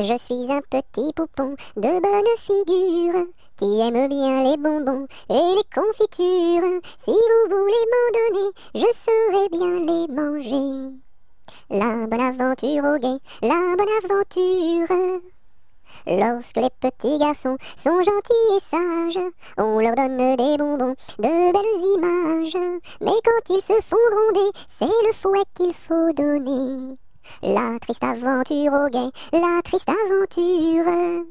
Je suis un petit poupon de bonne figure qui aime bien les bonbons et les confitures. Si vous voulez m'en donner, je saurai bien les manger. La bonne aventure au guet, la bonne aventure. Lorsque les petits garçons sont gentils et sages, on leur donne des bonbons, de belles images. Mais quand ils se font gronder, c'est le fouet qu'il faut donner. La triste aventure au guet, la triste aventure.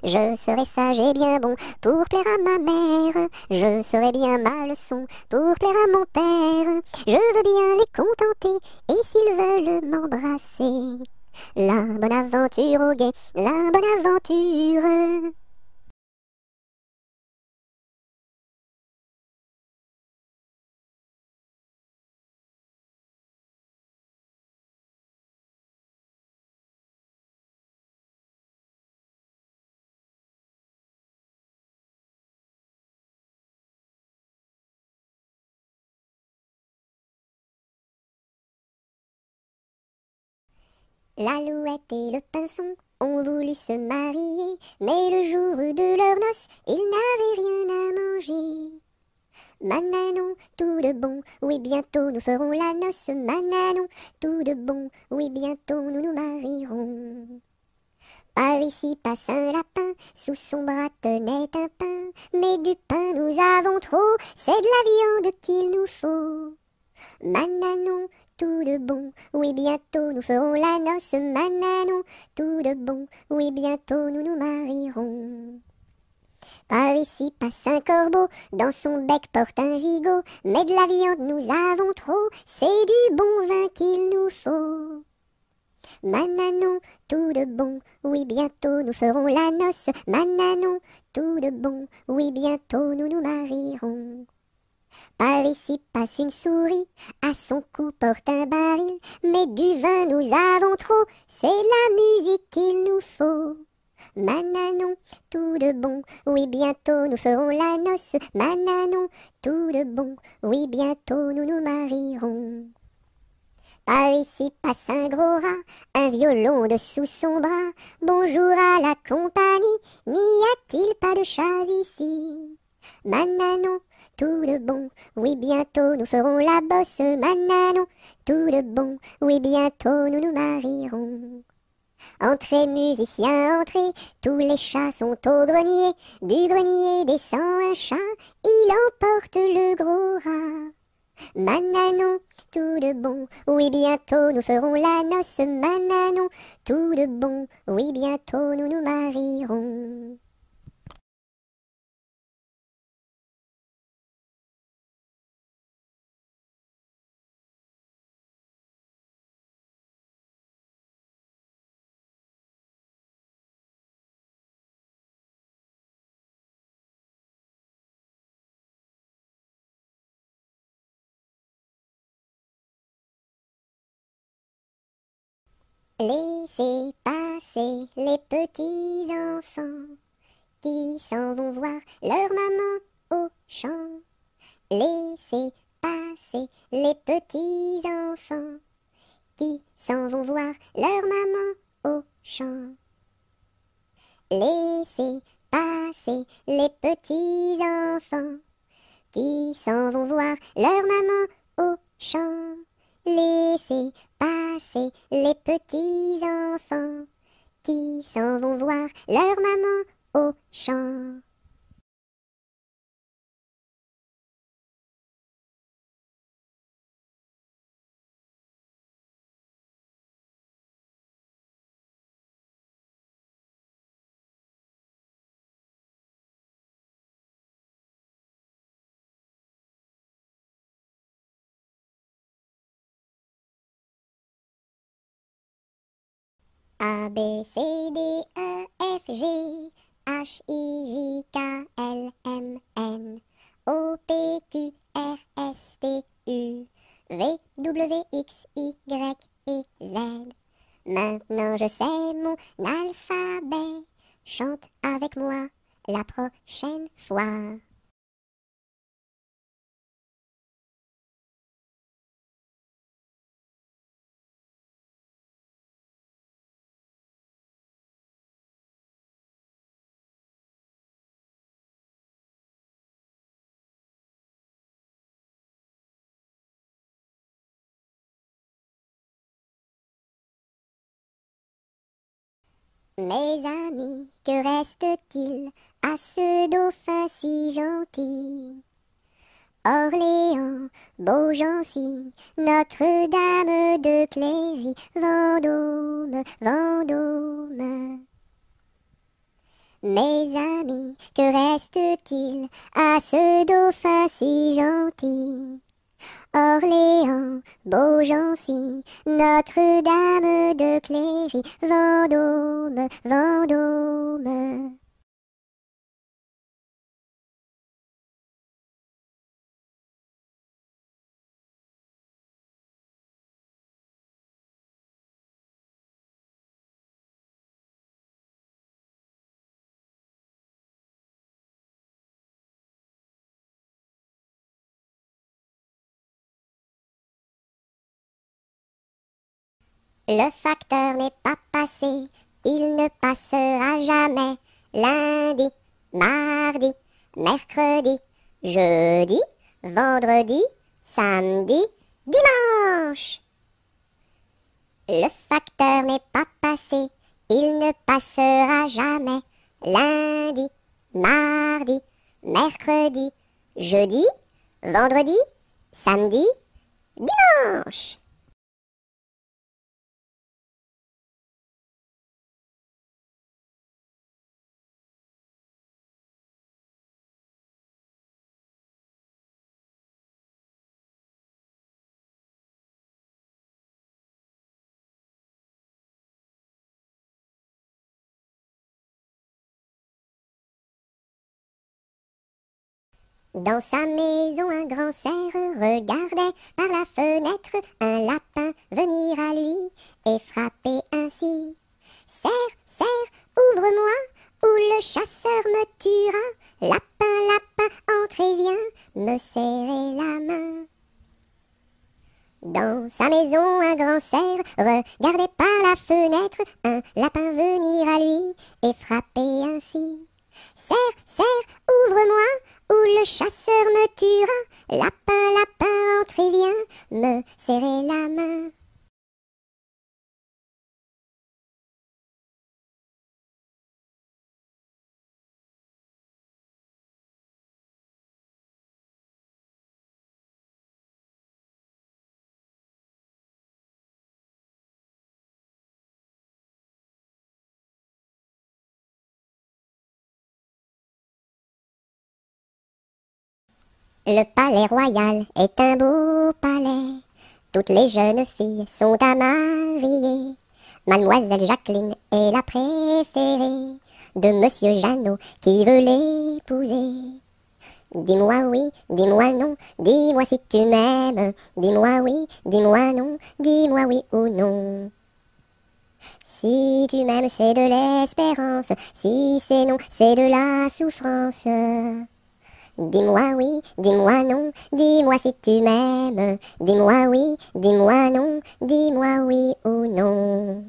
Je serai sage et bien bon pour plaire à ma mère. Je serai bien ma leçon pour plaire à mon père. Je veux bien les contenter et s'ils veulent m'embrasser. La bonne aventure au guet, la bonne aventure. L'alouette et le pinson ont voulu se marier, mais le jour de leur noces, ils n'avaient rien à manger. Mananon, tout de bon, oui bientôt nous ferons la noce. Mananon, tout de bon, oui bientôt nous nous marierons. Par ici passe un lapin, sous son bras tenait un pain. Mais du pain nous avons trop, c'est de la viande qu'il nous faut. Mananon, tout de bon, oui bientôt nous ferons la noce. Mananon, tout de bon, oui bientôt nous nous marierons. Par ici passe un corbeau, dans son bec porte un gigot. Mais de la viande nous avons trop, c'est du bon vin qu'il nous faut. Mananon, tout de bon, oui bientôt nous ferons la noce. Mananon, tout de bon, oui bientôt nous nous marierons. Par ici passe une souris, à son cou porte un baril. Mais du vin nous avons trop, c'est la musique qu'il nous faut. Mananon, tout de bon, oui bientôt nous ferons la noce. Mananon, tout de bon, oui bientôt nous nous marierons. Par ici passe un gros rat, un violon dessous son bras. Bonjour à la compagnie, n'y a-t-il pas de chats ici? Mananon, tout de bon, oui bientôt nous ferons la bosse. Mananon, tout de bon, oui bientôt nous nous marierons. Entrez musiciens, entrez, tous les chats sont au grenier. Du grenier descend un chat, il emporte le gros rat. Mananon, tout de bon, oui bientôt nous ferons la noce. Mananon, tout de bon, oui bientôt nous nous marierons. Laissez passer les petits enfants qui s'en vont voir leur maman au champ. Laissez passer les petits enfants qui s'en vont voir leur maman au champ. Laissez passer les petits enfants qui s'en vont voir leur maman au champ. Laissez passer les petits enfants qui s'en vont voir leur maman au champ. A, B, C, D, E, F, G, H, I, J, K, L, M, N, O, P, Q, R, S, T, U, V, W, X, Y et Z. Maintenant je sais mon alphabet, chante avec moi la prochaine fois. Mes amis, que reste-t-il à ce dauphin si gentil? Orléans, Beaugency, Notre-Dame de Cléry, Vendôme, Vendôme. Mes amis, que reste-t-il à ce dauphin si gentil? Orléans, Beaugency, Notre-Dame de Cléry, Vendôme, Vendôme. Le facteur n'est pas passé, il ne passera jamais. Lundi, mardi, mercredi, jeudi, vendredi, samedi, dimanche. Le facteur n'est pas passé, il ne passera jamais. Lundi, mardi, mercredi, jeudi, vendredi, samedi, dimanche. Dans sa maison, un grand cerf regardait par la fenêtre un lapin venir à lui et frapper ainsi. Cerf, cerf, ouvre-moi, ou le chasseur me tuera. Lapin, lapin, entre et viens me serrer la main. Dans sa maison, un grand cerf regardait par la fenêtre un lapin venir à lui et frapper ainsi. Cerf, cerf, ouvre-moi, ou le chasseur me tuera. Lapin, lapin, entre et viens me serrer la main. Le palais royal est un beau palais. Toutes les jeunes filles sont à marier. Mademoiselle Jacqueline est la préférée de Monsieur Jeannot qui veut l'épouser. Dis-moi oui, dis-moi non, dis-moi si tu m'aimes. Dis-moi oui, dis-moi non, dis-moi oui ou non. Si tu m'aimes, c'est de l'espérance. Si c'est non, c'est de la souffrance. Dis-moi oui, dis-moi non, dis-moi si tu m'aimes. Dis-moi oui, dis-moi non, dis-moi oui ou non.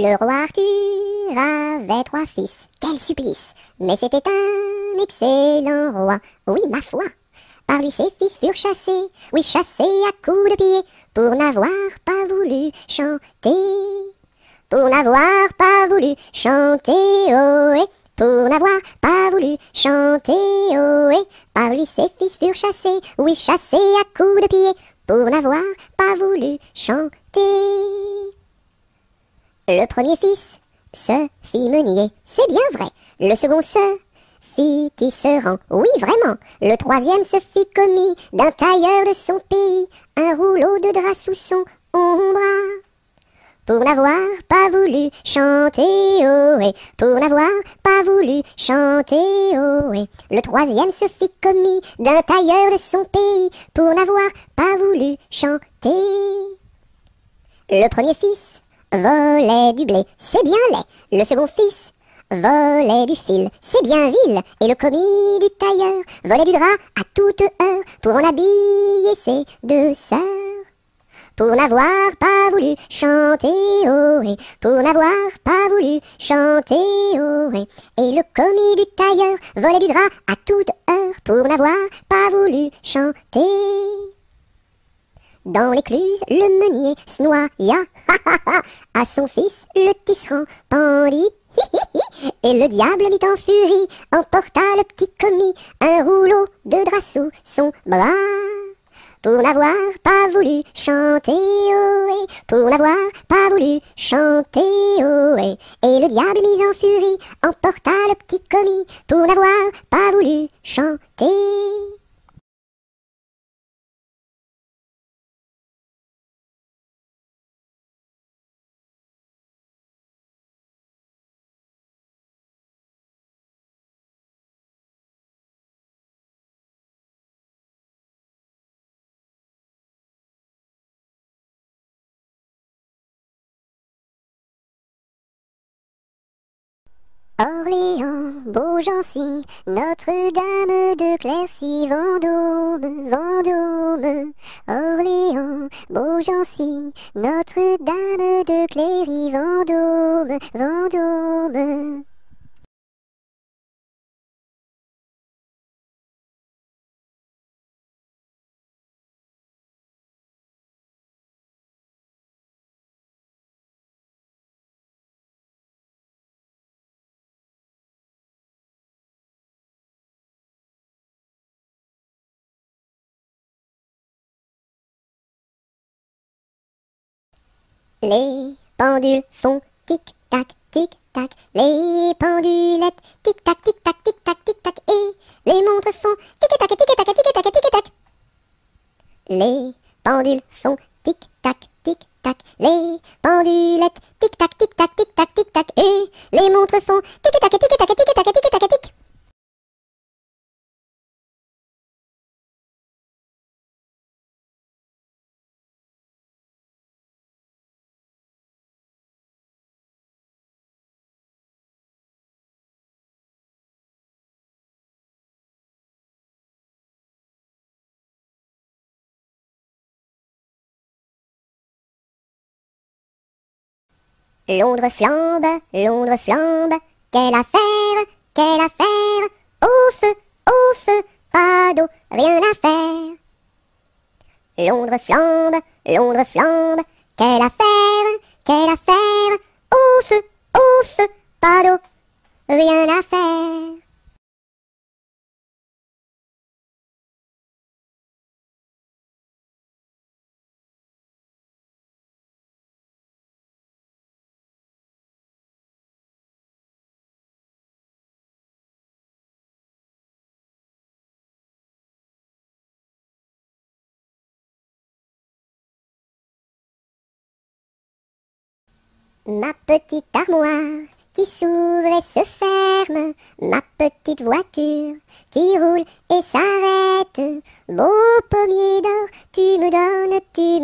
Le roi Arthur avait 3 fils, quel supplice! Mais c'était un excellent roi, oui ma foi. Par lui ses fils furent chassés, oui chassés à coups de pied, pour n'avoir pas voulu chanter. Pour n'avoir pas voulu chanter, ohé, pour n'avoir pas voulu chanter, ohé. Par lui ses fils furent chassés, oui chassés à coups de pied, pour n'avoir pas voulu chanter. Le premier fils se fit meunier, c'est bien vrai. Le second se fit tisserand, oui vraiment. Le troisième se fit commis d'un tailleur de son pays, un rouleau de drap sous son ombre. Pour n'avoir pas voulu chanter, ohé, pour n'avoir pas voulu chanter, ohé. Le troisième se fit commis d'un tailleur de son pays, pour n'avoir pas voulu chanter. Le premier fils volait du blé, c'est bien laid. Le second fils Volait du fil, c'est bien vil, et le commis du tailleur volait du drap à toute heure pour en habiller ses deux sœurs. Pour n'avoir pas voulu chanter ohé, pour n'avoir pas voulu chanter ohé. Et le commis du tailleur volait du drap à toute heure pour n'avoir pas voulu chanter. Dans l'écluse, le meunier se noya, à son fils le tisserand pendit. Et le diable mit en furie, emporta le petit commis, un rouleau de drap sous son bras. Pour n'avoir pas voulu chanter ohé, pour n'avoir pas voulu chanter ohé. Et le diable mis en furie, emporta le petit commis, pour n'avoir pas voulu chanter. Orléans, Beaugency, Notre-Dame de Clercy, Vendôme, Vendôme. Orléans, Beaugency, Notre-Dame de Cléry, Vendôme, Vendôme. Les pendules font tic-tac, tic-tac, les pendulettes tic-tac, tic-tac, tic-tac, tic-tac, et les montres font tic-tac, tic-tac, tic-tac, tic-tac. Les pendules font tic-tac, tic-tac, les pendulettes tic-tac, tic-tac, tic-tac, tic-tac, et les montres font tic-tac, tic-tac, tic-tac, tic-tac, tic. Londres flambe, quelle affaire, au feu, pas d'eau, rien à faire. Londres flambe, quelle affaire, au feu, pas d'eau, rien à faire. Ma petite armoire qui s'ouvre et se ferme, ma petite voiture qui roule et s'arrête. Beau pommier d'or, tu me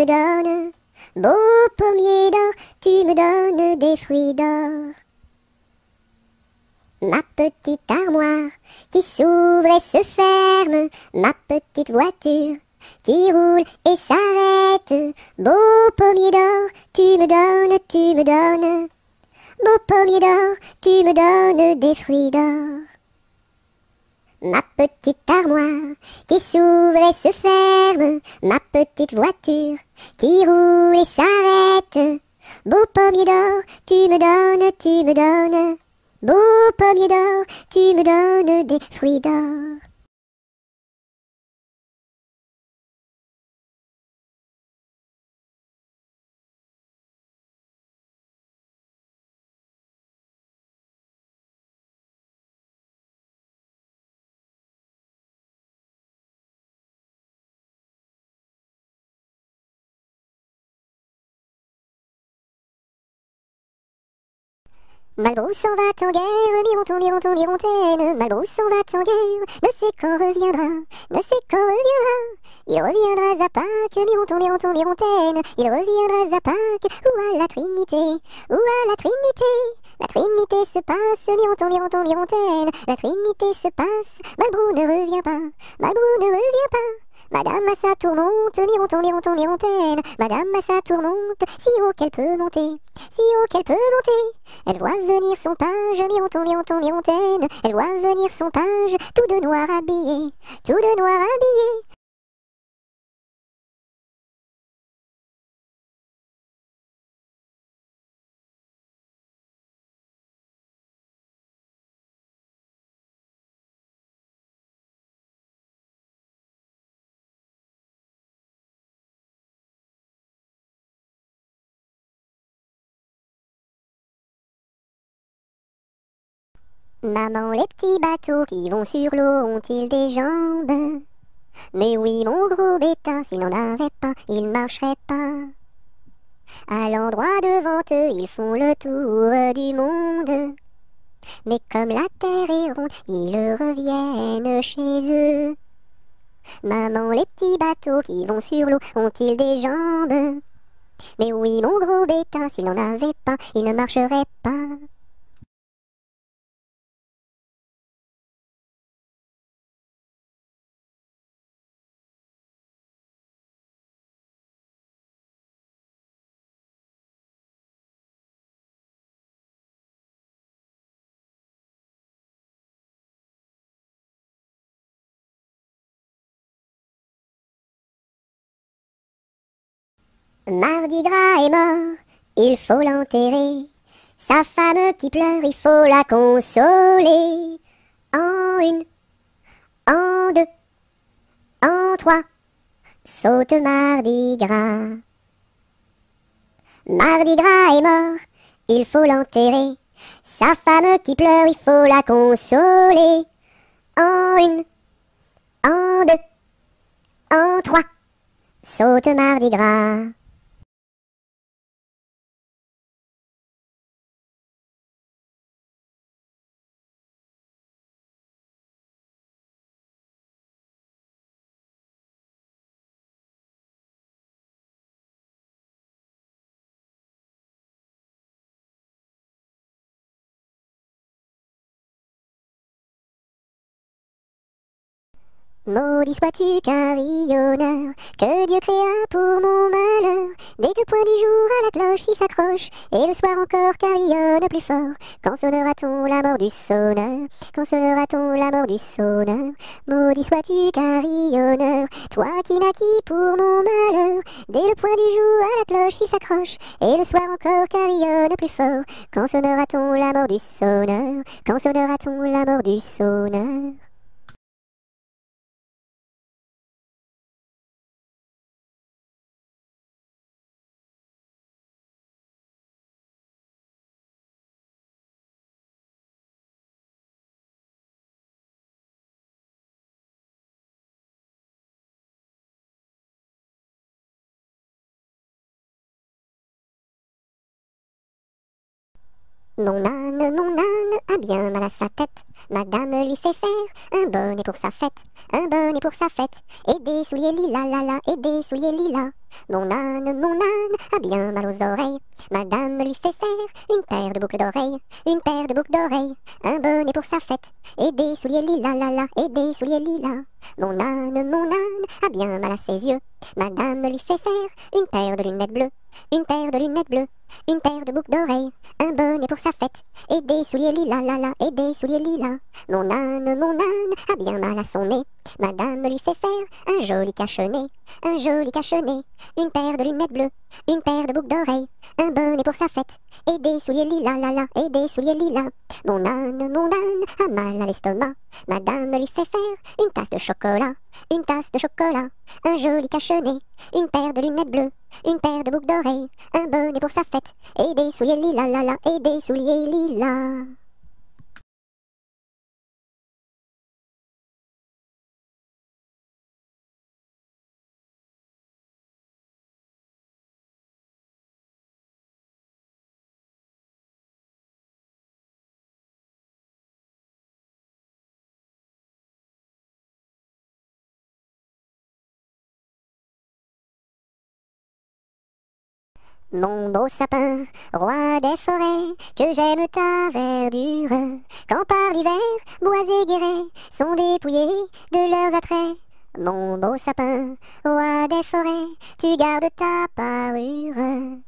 donnes, beau pommier d'or, tu me donnes des fruits d'or. Ma petite armoire qui s'ouvre et se ferme, ma petite voiture qui roule et s'arrête. Beau pommier d'or, tu me donnes, beau pommier d'or, tu me donnes des fruits d'or. Ma petite armoire qui s'ouvre et se ferme, ma petite voiture qui roule et s'arrête. Beau pommier d'or, tu me donnes, beau pommier d'or, tu me donnes des fruits d'or. Malbrousse s'en va en guerre, mironton, mironton, mirontaine. Malbrousse s'en va en guerre, ne sait quand reviendra, ne sait quand reviendra. Il reviendra à Pâques, mironton, mironton, mirontaine. Il reviendra à Pâques, ou à la Trinité, ou à la Trinité. La Trinité se passe, mironton, mironton, mirontaine. La Trinité se passe, Malbrou ne revient pas, Malbrou ne revient pas. Madame à sa tourmente, mironton, mironton, mirontaine. Madame à sa tourmente, si haut qu'elle peut monter, si haut qu'elle peut monter. Elle voit venir son page, mironton, mironton, mirontaine. Elle voit venir son page, tout de noir habillé, tout de noir habillé. Maman, les petits bateaux qui vont sur l'eau ont-ils des jambes? Mais oui, mon gros bétain, s'il n'en avait pas, il marcherait pas. À l'endroit devant eux, ils font le tour du monde. Mais comme la terre est ronde, ils reviennent chez eux. Maman, les petits bateaux qui vont sur l'eau ont-ils des jambes? Mais oui, mon gros bétain, s'il n'en avait pas, il ne marcherait pas. Mardi Gras est mort, il faut l'enterrer. Sa femme qui pleure, il faut la consoler. En une, en deux, en trois, saute Mardi Gras. Mardi Gras est mort, il faut l'enterrer. Sa femme qui pleure, il faut la consoler. En une, en deux, en trois, saute Mardi Gras. Maudit sois-tu carillonneur, que Dieu créa pour mon malheur. Dès que le point du jour à la cloche il s'accroche, et le soir encore carillonne plus fort. Quand sonnera-t-on la mort du sonneur? Quand sonnera-t-on la mort du sonneur? Maudit sois-tu carillonneur, toi qui naquis pour mon malheur. Dès le point du jour à la cloche il s'accroche, et le soir encore carillonne plus fort. Quand sonnera-t-on la mort du sonneur? Quand sonnera-t-on la mort du sonneur? Mon âne a bien mal à sa tête. Madame lui fait faire un bonnet pour sa fête, un bonnet pour sa fête, et des souliers lilas, la la, et des souliers lilas. Mon âne a bien mal aux oreilles. Madame lui fait faire une paire de boucles d'oreilles, une paire de boucles d'oreilles, un bonnet pour sa fête, et des souliers lilas, la la, et des souliers lilas. Mon âne a bien mal à ses yeux. Madame lui fait faire une paire de lunettes bleues, une paire de lunettes bleues, une paire de boucles d'oreilles, un bonnet pour sa fête, et des souliers lilas, la la, et des souliers lilas. Mon âne a bien mal à son nez. Madame lui fait faire un joli cache-nez, un joli cache-nez, une paire de lunettes bleues, une paire de boucles d'oreilles, un bonnet pour sa fête, et des souliers lilas, la la, et des souliers lilas. Mon âne a mal à l'estomac. Madame lui fait faire une tasse de chocolat, une tasse de chocolat, un joli cache-nez, une paire de lunettes bleues, une paire de boucles d'oreilles, un bonnet pour sa fête, et des souliers lilas, la la, et des souliers lilas. Mon beau sapin, roi des forêts, que j'aime ta verdure, quand par l'hiver, bois et guérets sont dépouillés de leurs attraits. Mon beau sapin, roi des forêts, tu gardes ta parure.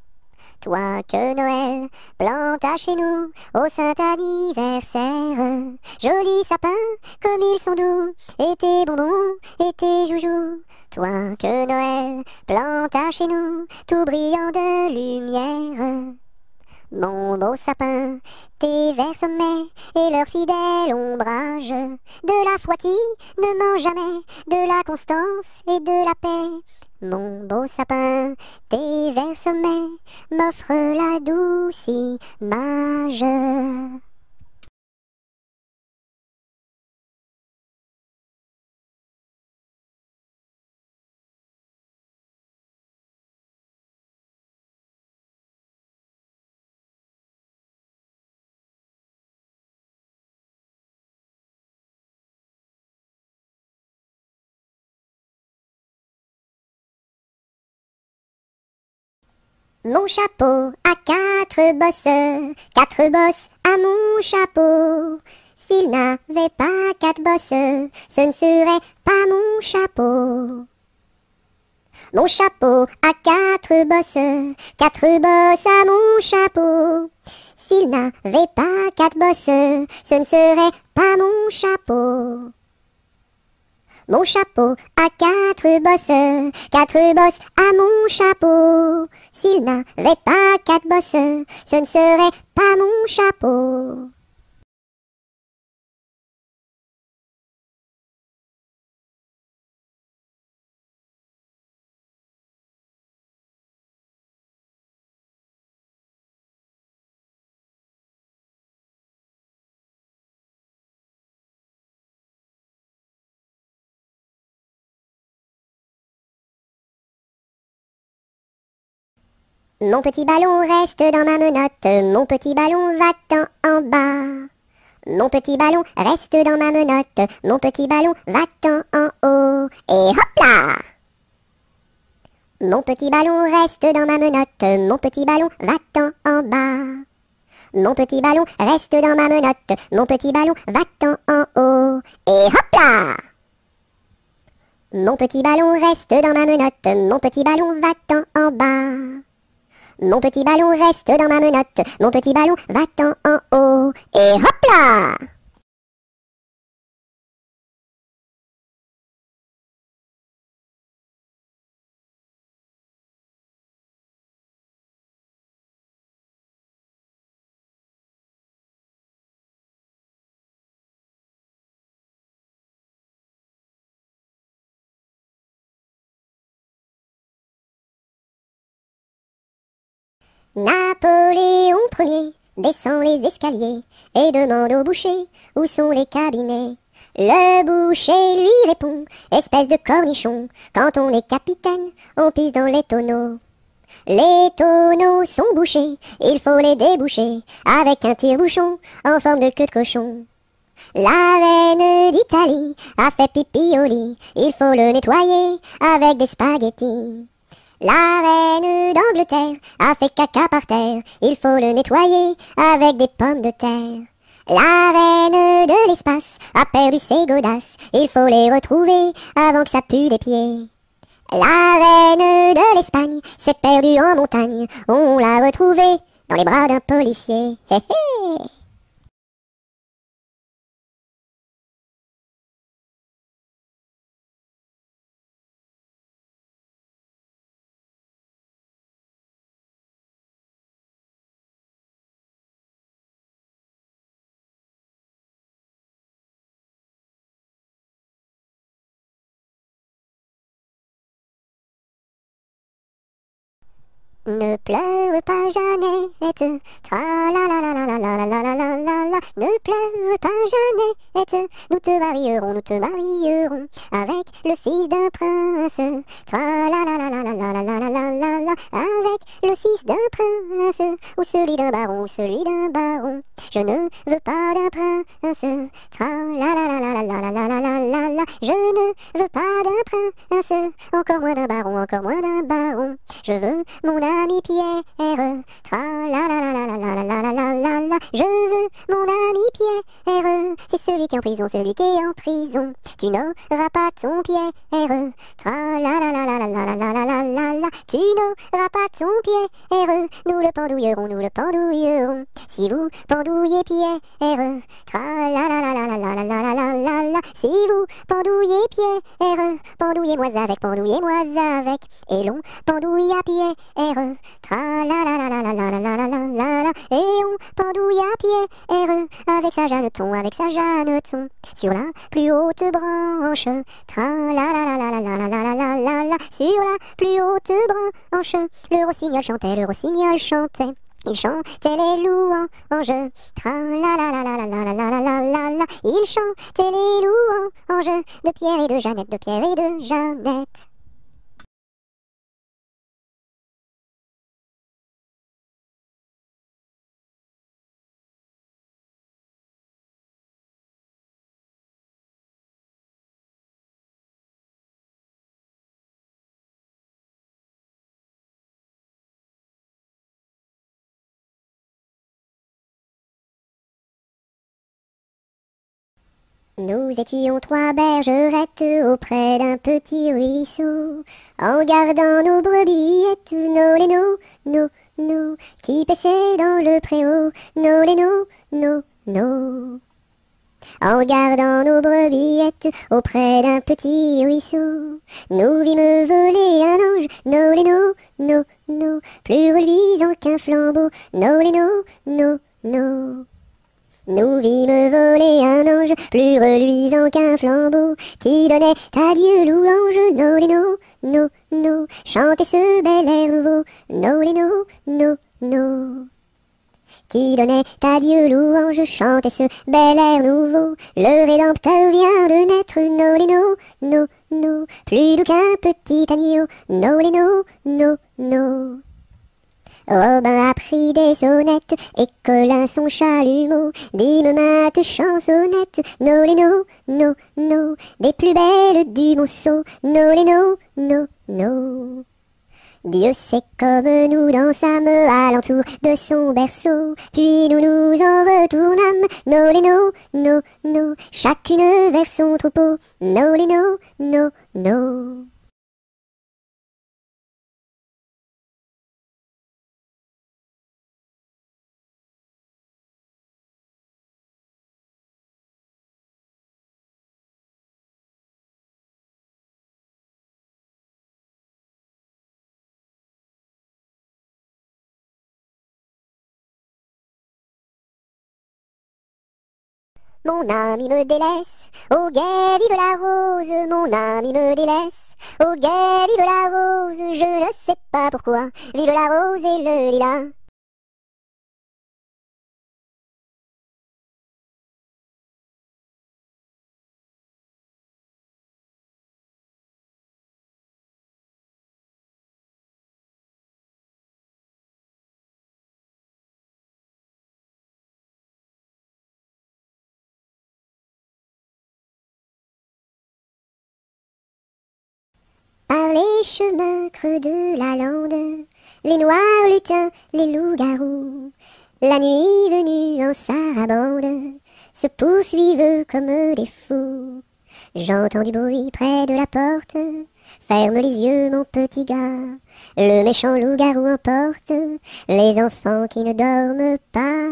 Toi que Noël planta chez nous au saint anniversaire. Joli sapin, comme ils sont doux, et tes bonbons, et tes joujoux. Toi que Noël planta chez nous, tout brillant de lumière. Mon beau sapin, tes verts sommets et leur fidèle ombrage, de la foi qui ne ment jamais, de la constance et de la paix. Mon beau sapin, tes verts sommets m'offrent la douce image. Mon chapeau a quatre bosses à mon chapeau. S'il n'avait pas quatre bosses, ce ne serait pas mon chapeau. Mon chapeau a quatre bosses à mon chapeau. S'il n'avait pas quatre bosses, ce ne serait pas mon chapeau. Mon chapeau a quatre bosses à mon chapeau. S'il n'avait pas quatre bosses, ce ne serait pas mon chapeau. Mon petit ballon reste dans ma menotte, mon petit ballon va-t'en en bas. Mon petit ballon reste dans ma menotte, mon petit ballon va-t'en en haut. Et hop là! Mon petit ballon reste dans ma menotte, mon petit ballon va-t'en en bas. Mon petit ballon reste dans ma menotte, mon petit ballon va-t'en en haut. Et hop là! Mon petit ballon reste dans ma menotte, mon petit ballon va-t'en en bas. Mon petit ballon reste dans ma menotte, mon petit ballon va-t'en en haut. Et hop là! Napoléon Ier descend les escaliers et demande au boucher où sont les cabinets. Le boucher lui répond, espèce de cornichon, quand on est capitaine, on pisse dans les tonneaux. Les tonneaux sont bouchés, il faut les déboucher avec un tire-bouchon en forme de queue de cochon. La reine d'Italie a fait pipi au lit, il faut le nettoyer avec des spaghettis. La reine d'Angleterre a fait caca par terre, il faut le nettoyer avec des pommes de terre. La reine de l'espace a perdu ses godasses, il faut les retrouver avant que ça pue des pieds. La reine de l'Espagne s'est perdue en montagne, on l'a retrouvée dans les bras d'un policier. Hé hé! Ne pleure pas Jeannette, tra la la la la la la la la la la la la. Ne pleure pas Jeannette, nous te marierons avec le fils d'un prince. Tra la la la la la la la la la la la la. Avec le fils d'un prince, ou celui d'un baron, ou celui d'un baron. Je ne veux pas d'un prince. Tra la la la la la la la la la la la. Je ne veux pas d'un prince, encore moins d'un baron, encore moins d'un baron. Je veux mon ami Pierre, tra la la la la la la la la la la la. Je veux mon ami Pierre, c'est celui qui est en prison, celui qui est en prison. Tu n'auras pas ton Pierre, tra la la la la la la la la la la la. Tu n'auras pas ton Pierre, nous le pendouillerons, nous le pendouillerons. Si vous pendouillez Pierre, tra la la la la la la la la la la la. Si vous pendouillez Pierre, pendouillez-moi avec, et l'on pendouille à Pierre, tra la la la la la la la la la la la. Et on pendouille à Pierre, avec sa Jeanneton, sur la plus haute branche, tra la la la la la la la la la la la. Sur la plus haute branche, le rossignol chantait. Il chantait les louanges, tra la la la la la la la la la la la. Il chantait les louanges de Pierre et de Jeannette, Nous étions trois bergerettes auprès d'un petit ruisseau, en gardant nos brebillettes, nos lénos, nos, qui paissaient dans le préau, nos lénos, nos. En gardant nos brebillettes auprès d'un petit ruisseau, nous vîmes voler un ange, nos lénos, nos, plus reluisant qu'un flambeau, nos lénos, nos. Nous vîmes voler un ange, plus reluisant qu'un flambeau, qui donnait à Dieu louange, nos, chantait ce bel air nouveau, nos. Qui donnait à Dieu louange, chantait ce bel air nouveau. Le Rédempteur vient de naître, nos, plus doux qu'un petit agneau, nos. Robin a pris des sonnettes, et Colin son chalumeau, dîme mate chansonnette, nos, des plus belles du Monceau, nos. Dieu sait comme nous dansâmes alentour de son berceau, puis nous nous en retournâmes, nos, chacune vers son troupeau, nos. Mon ami me délaisse, au guet vive la rose, mon ami me délaisse, au guet vive la rose, je ne sais pas pourquoi, vive la rose et le lilas. Par les chemins creux de la lande, les noirs lutins, les loups-garous, la nuit venue en sarabande, se poursuivent comme des fous. J'entends du bruit près de la porte, ferme les yeux mon petit gars, le méchant loup-garou emporte les enfants qui ne dorment pas.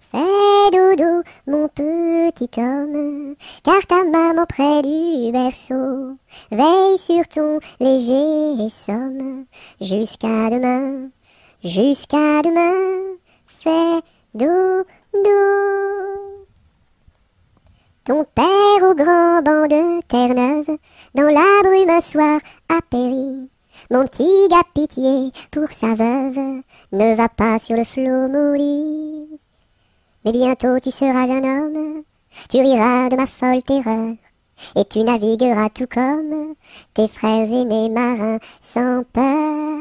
Fais dodo, mon petit homme, car ta maman près du berceau veille sur ton léger somme. Jusqu'à demain, fais dodo. Ton père au grand banc de Terre-Neuve, dans la brume un soir a péri. Mon petit gars, pitié pour sa veuve, ne va pas sur le flot maudit. Mais bientôt tu seras un homme, tu riras de ma folle terreur, et tu navigueras tout comme tes frères aînés marins sans peur.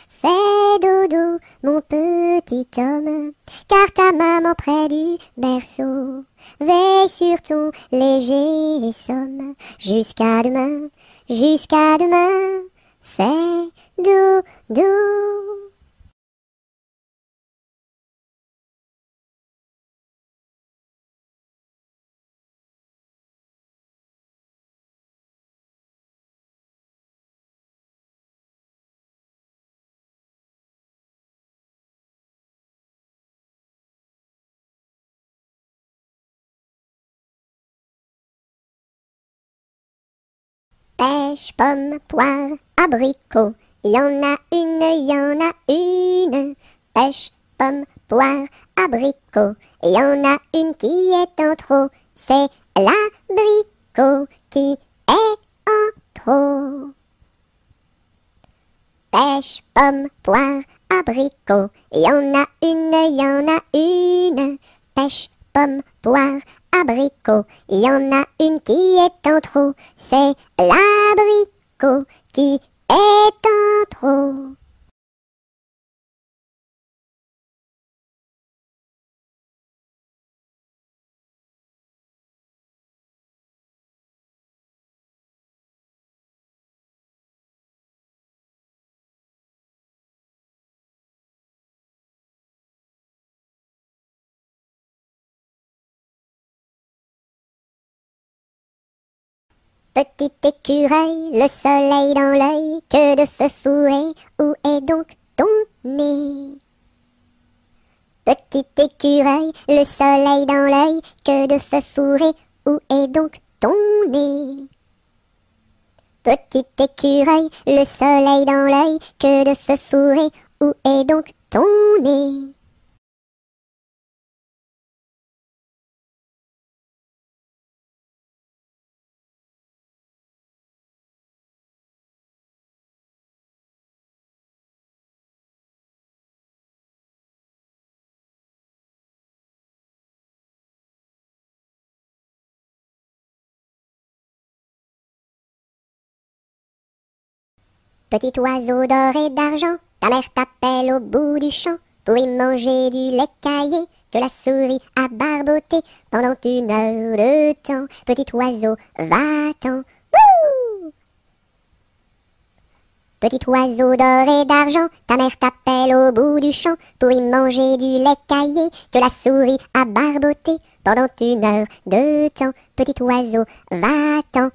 Fais dodo, mon petit homme, car ta maman près du berceau veille sur ton léger somme. Jusqu'à demain, fais dodo. Pêche, pomme, poire, abricot, y en a une, y en a une. Pêche, pomme, poire, abricot, y en a une qui est en trop. C'est l'abricot qui est en trop. Pêche, pomme, poire, abricot, y en a une, y en a une. Pêche, pomme, poire, abricot, y en a une qui est en trop. C'est l'abricot qui est en trop. Petit écureuil, le soleil dans l'œil, que de feu fourré, où est donc ton nez? Petit écureuil, le soleil dans l'œil, que de feu fourré, où est donc ton nez? Petit écureuil, le soleil dans l'œil, que de feu fourré, où est donc ton nez? Petit oiseau d'or et d'argent, ta mère t'appelle au bout du champ pour y manger du lait caillé que la souris a barboté pendant 1 heure de temps. Petit oiseau, va-t'en. Wouh! Petit oiseau d'or et d'argent, ta mère t'appelle au bout du champ pour y manger du lait caillé que la souris a barboté pendant 1 heure de temps. Petit oiseau, va-t'en.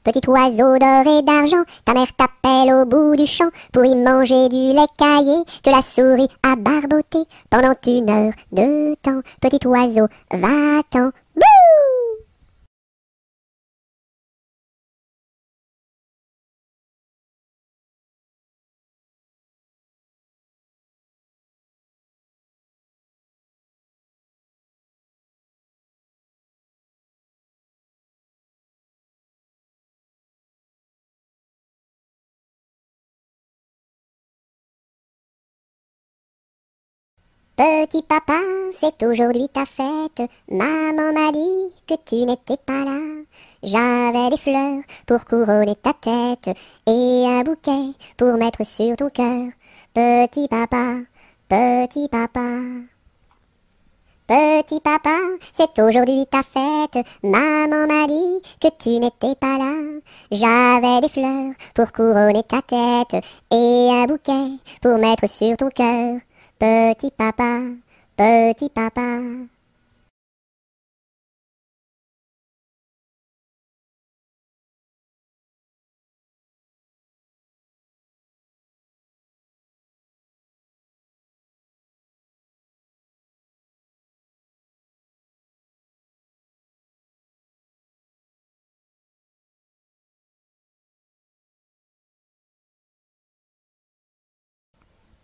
Petit oiseau d'or et d'argent, ta mère t'appelle au bout du champ pour y manger du lait caillé que la souris a barboté pendant 1 heure de temps. Petit oiseau, va-t'en. Bouh! Petit papa, c'est aujourd'hui ta fête. Maman m'a dit que tu n'étais pas là. J'avais des fleurs pour couronner ta tête et un bouquet pour mettre sur ton cœur. Petit papa, petit papa. Petit papa, c'est aujourd'hui ta fête. Maman m'a dit que tu n'étais pas là. J'avais des fleurs pour couronner ta tête et un bouquet pour mettre sur ton cœur. Petit papa, petit papa.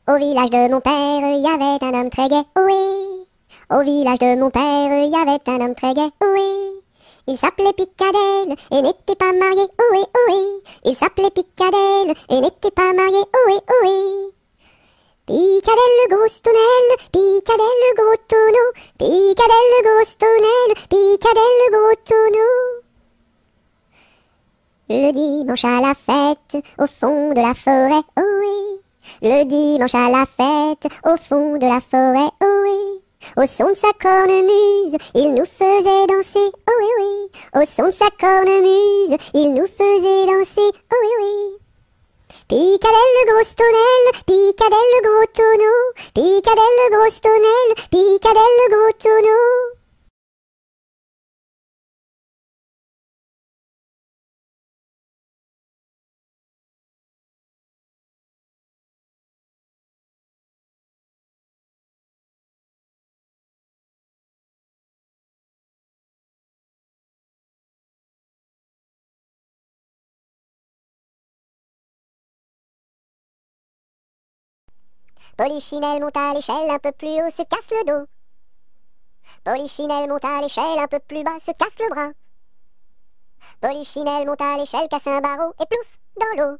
Au village de mon père, il y avait un homme très gai, oui. Au village de mon père, il y avait un homme très gai, oui. Il s'appelait Picadelle et n'était pas marié, oui, oui. Il s'appelait Picadelle et n'était pas marié, oui, oui. Picadelle le gros tonnelle, Picadelle le gros tonneau, Picadelle le gros tonnelle, Picadelle le gros tonneau. Le dimanche à la fête, au fond de la forêt, oh oui. Le dimanche à la fête, au fond de la forêt, oh oui. Au son de sa cornemuse, il nous faisait danser, oh oui oui. Au son de sa cornemuse, il nous faisait danser, oh oui oui. Picadelle le gros tonnelle, Picadelle le gros tonneau, Picadelle le gros tonnelle, Picadelle le gros tonneau. Polichinelle monte à l'échelle, un peu plus haut, se casse le dos. Polichinelle monte à l'échelle, un peu plus bas, se casse le bras. Polichinelle monte à l'échelle, casse un barreau et plouf, dans l'eau.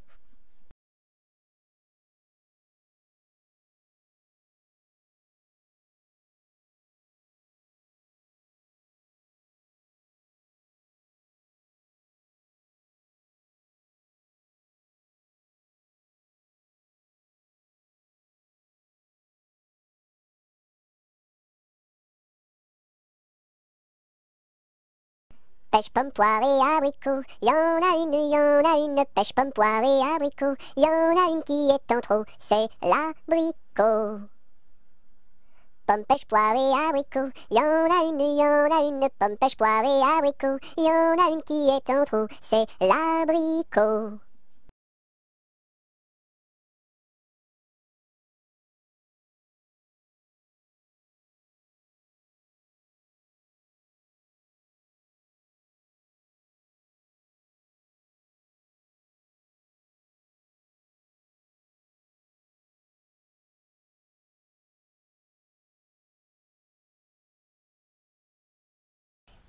Pêche, pomme, poire et abricot, y en a une, pêche, pomme, poire et abricot, y en a une qui est en trop, c'est l'abricot. Pomme, pêche, poire et abricot, y en a une, pomme, pêche, poire et abricot, y en a une qui est en trop, c'est l'abricot.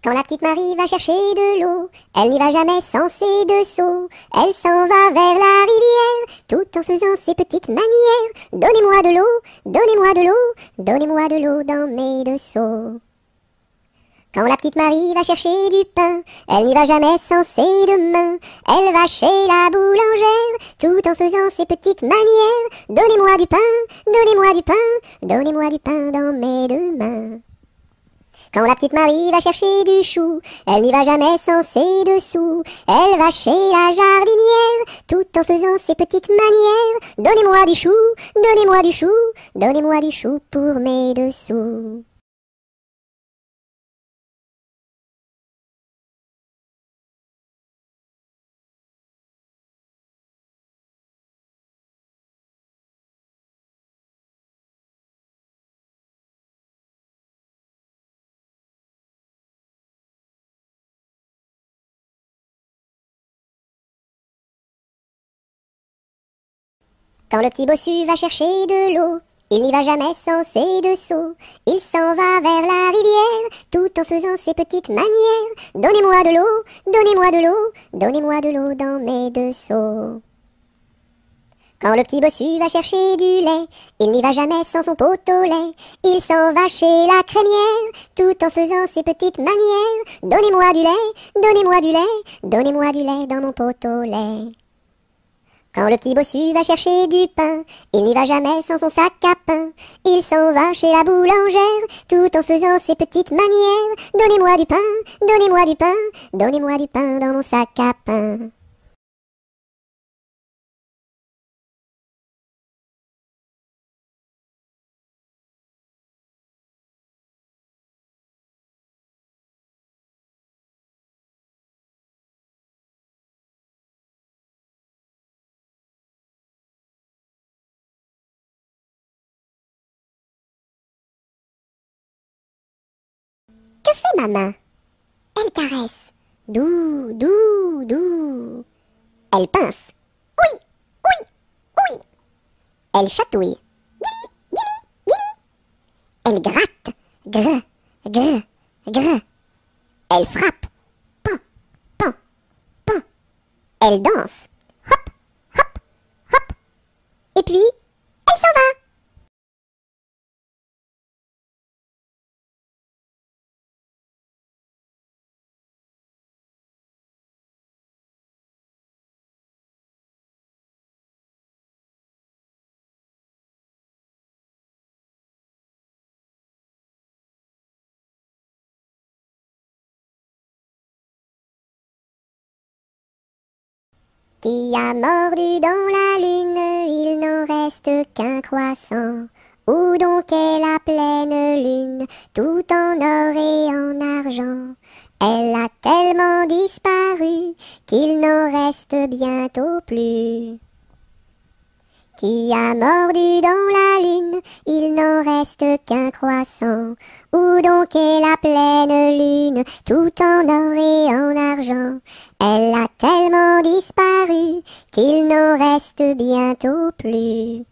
Quand la petite Marie va chercher de l'eau, elle n'y va jamais sans ses deux seaux. Elle s'en va vers la rivière, tout en faisant ses petites manières. Donnez-moi de l'eau, donnez-moi de l'eau, donnez-moi de l'eau dans mes deux seaux. Quand la petite Marie va chercher du pain, elle n'y va jamais sans ses deux mains. Elle va chez la boulangère, tout en faisant ses petites manières. Donnez-moi du pain, donnez-moi du pain, donnez-moi du pain dans mes deux mains. Quand la petite Marie va chercher du chou, elle n'y va jamais sans ses dessous. Elle va chez la jardinière, tout en faisant ses petites manières. Donnez-moi du chou, donnez-moi du chou, donnez-moi du chou pour mes dessous. Quand le petit bossu va chercher de l'eau, il n'y va jamais sans ses deux seaux. Il s'en va vers la rivière, tout en faisant ses petites manières. Donnez-moi de l'eau, donnez-moi de l'eau, donnez-moi de l'eau dans mes deux seaux. Quand le petit bossu va chercher du lait, il n'y va jamais sans son pot au lait. Il s'en va chez la crémière, tout en faisant ses petites manières. Donnez-moi du lait, donnez-moi du lait, donnez-moi du lait dans mon pot au lait. Quand le petit bossu va chercher du pain, il n'y va jamais sans son sac à pain. Il s'en va chez la boulangère, tout en faisant ses petites manières. Donnez-moi du pain, donnez-moi du pain, donnez-moi du pain dans mon sac à pain. Que fait ma main? Elle caresse. Doux, doux, doux. Elle pince. Oui, oui, oui. Elle chatouille. Elle gratte. Grr, grr, grr. Elle frappe. Pan, pan, pan. Elle danse. Hop, hop, hop. Et puis, elle s'en va. Qui a mordu dans la lune, il n'en reste qu'un croissant. Où donc est la pleine lune, tout en or et en argent? Elle a tellement disparu qu'il n'en reste bientôt plus. Qui a mordu dans la lune, il n'en reste qu'un croissant. Où donc est la pleine lune, tout en or et en argent? Elle a tellement disparu qu'il n'en reste bientôt plus.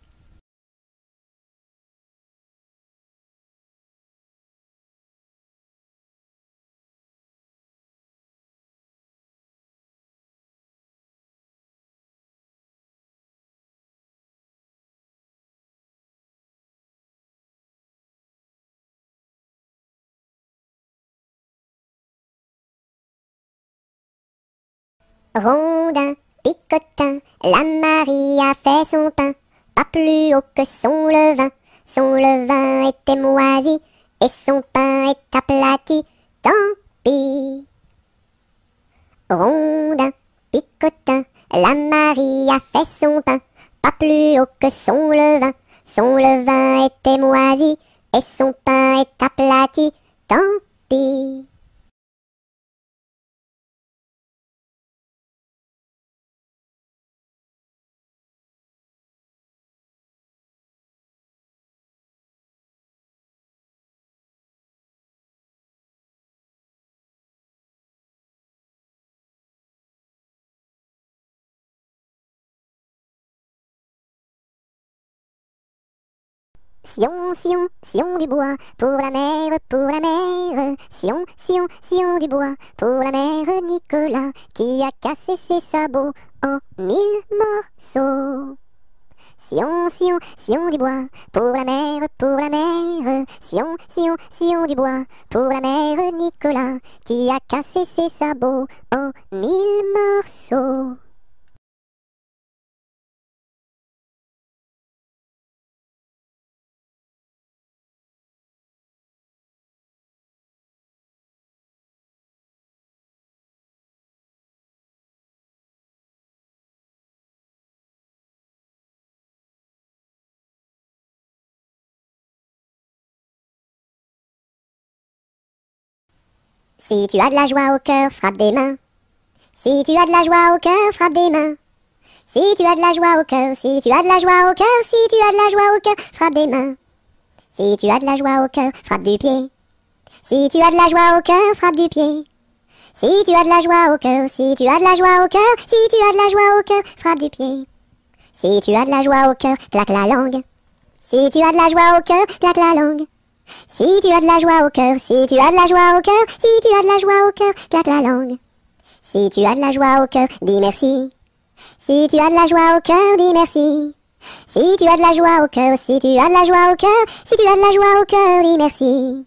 Rondin, picotin, la Marie a fait son pain, pas plus haut que son levain. Son levain était moisi, et son pain est aplati, tant pis. Rondin, picotin, la Marie a fait son pain, pas plus haut que son levain. Son levain était moisi, et son pain est aplati, tant pis. Sion, Sion, Sion du bois, pour la mer, pour la mer. Sion, Sion, Sion du bois, pour la mère Nicolas, qui a cassé ses sabots en 1000 morceaux. Sion, Sion, Sion du bois, pour la mer, pour la mer. Sion, Sion, Sion du bois, pour la mère Nicolas, qui a cassé ses sabots en 1000 morceaux. Si tu as de la joie au cœur, frappe des mains. Si tu as de la joie au cœur, frappe des mains. Si tu as de la joie au cœur, si tu as de la joie au cœur, si tu as de la joie au cœur, frappe des mains. Si tu as de la joie au cœur, frappe du pied. Si tu as de la joie au cœur, frappe du pied. Si tu as de la joie au cœur, si tu as de la joie au cœur, si tu as de la joie au cœur, frappe du pied. Si tu as de la joie au cœur, claque la langue. Si tu as de la joie au cœur, claque la langue. Si tu as de la joie au cœur, si tu as de la joie au cœur, si tu as de la joie au cœur, claque la langue. Si tu as de la joie au cœur, dis merci. Si tu as de la joie au cœur, dis merci. Si tu as de la joie au cœur, si tu as de la joie au cœur, si tu as de la joie au cœur, dis merci.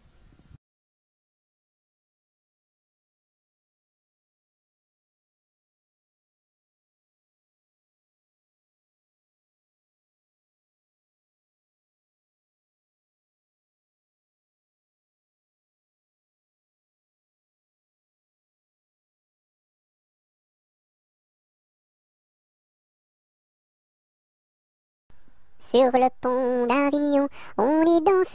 Sur le pont d'Avignon, on y danse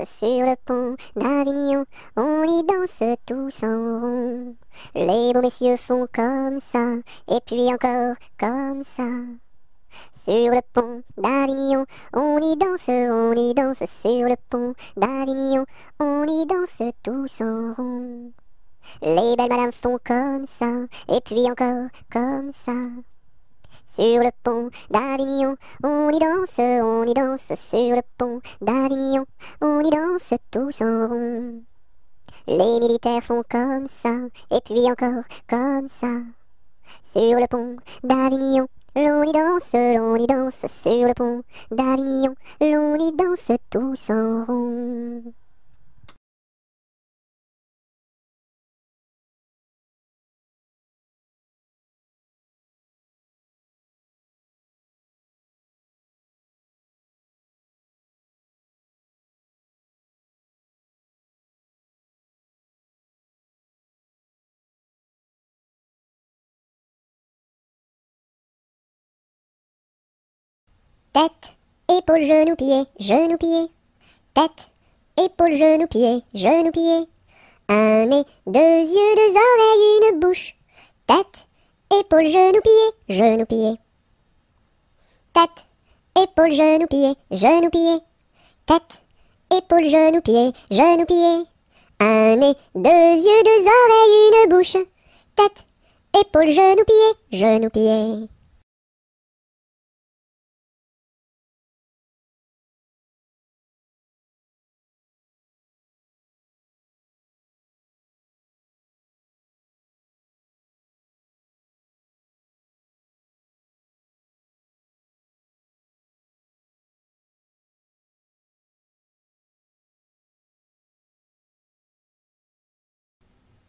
sur le pont d'Avignon, on y danse tous en rond. Les beaux messieurs font comme ça, et puis encore comme ça. Sur le pont d'Avignon, on y danse sur le pont d'Avignon, on y danse tous en rond. Les belles madames font comme ça, et puis encore comme ça. Sur le pont d'Avignon, on y danse sur le pont d'Avignon, on y danse tous en rond. Les militaires font comme ça, et puis encore comme ça. Sur le pont d'Avignon, l'on y danse sur le pont d'Avignon, l'on y danse tous en rond. Tête, épaule, genou, pied, genou, pied. Tête, épaule, genou, pied, genou, pied. Un nez, deux yeux, deux oreilles, une bouche. Tête, épaule, genou, pied, genou, pied. Tête, épaule, genou, pied, genou, pied. Tête, épaule, genou, pied, genou, pied. Un nez, deux yeux, deux oreilles, une bouche. Tête, épaule, genou, pied, genou, pied.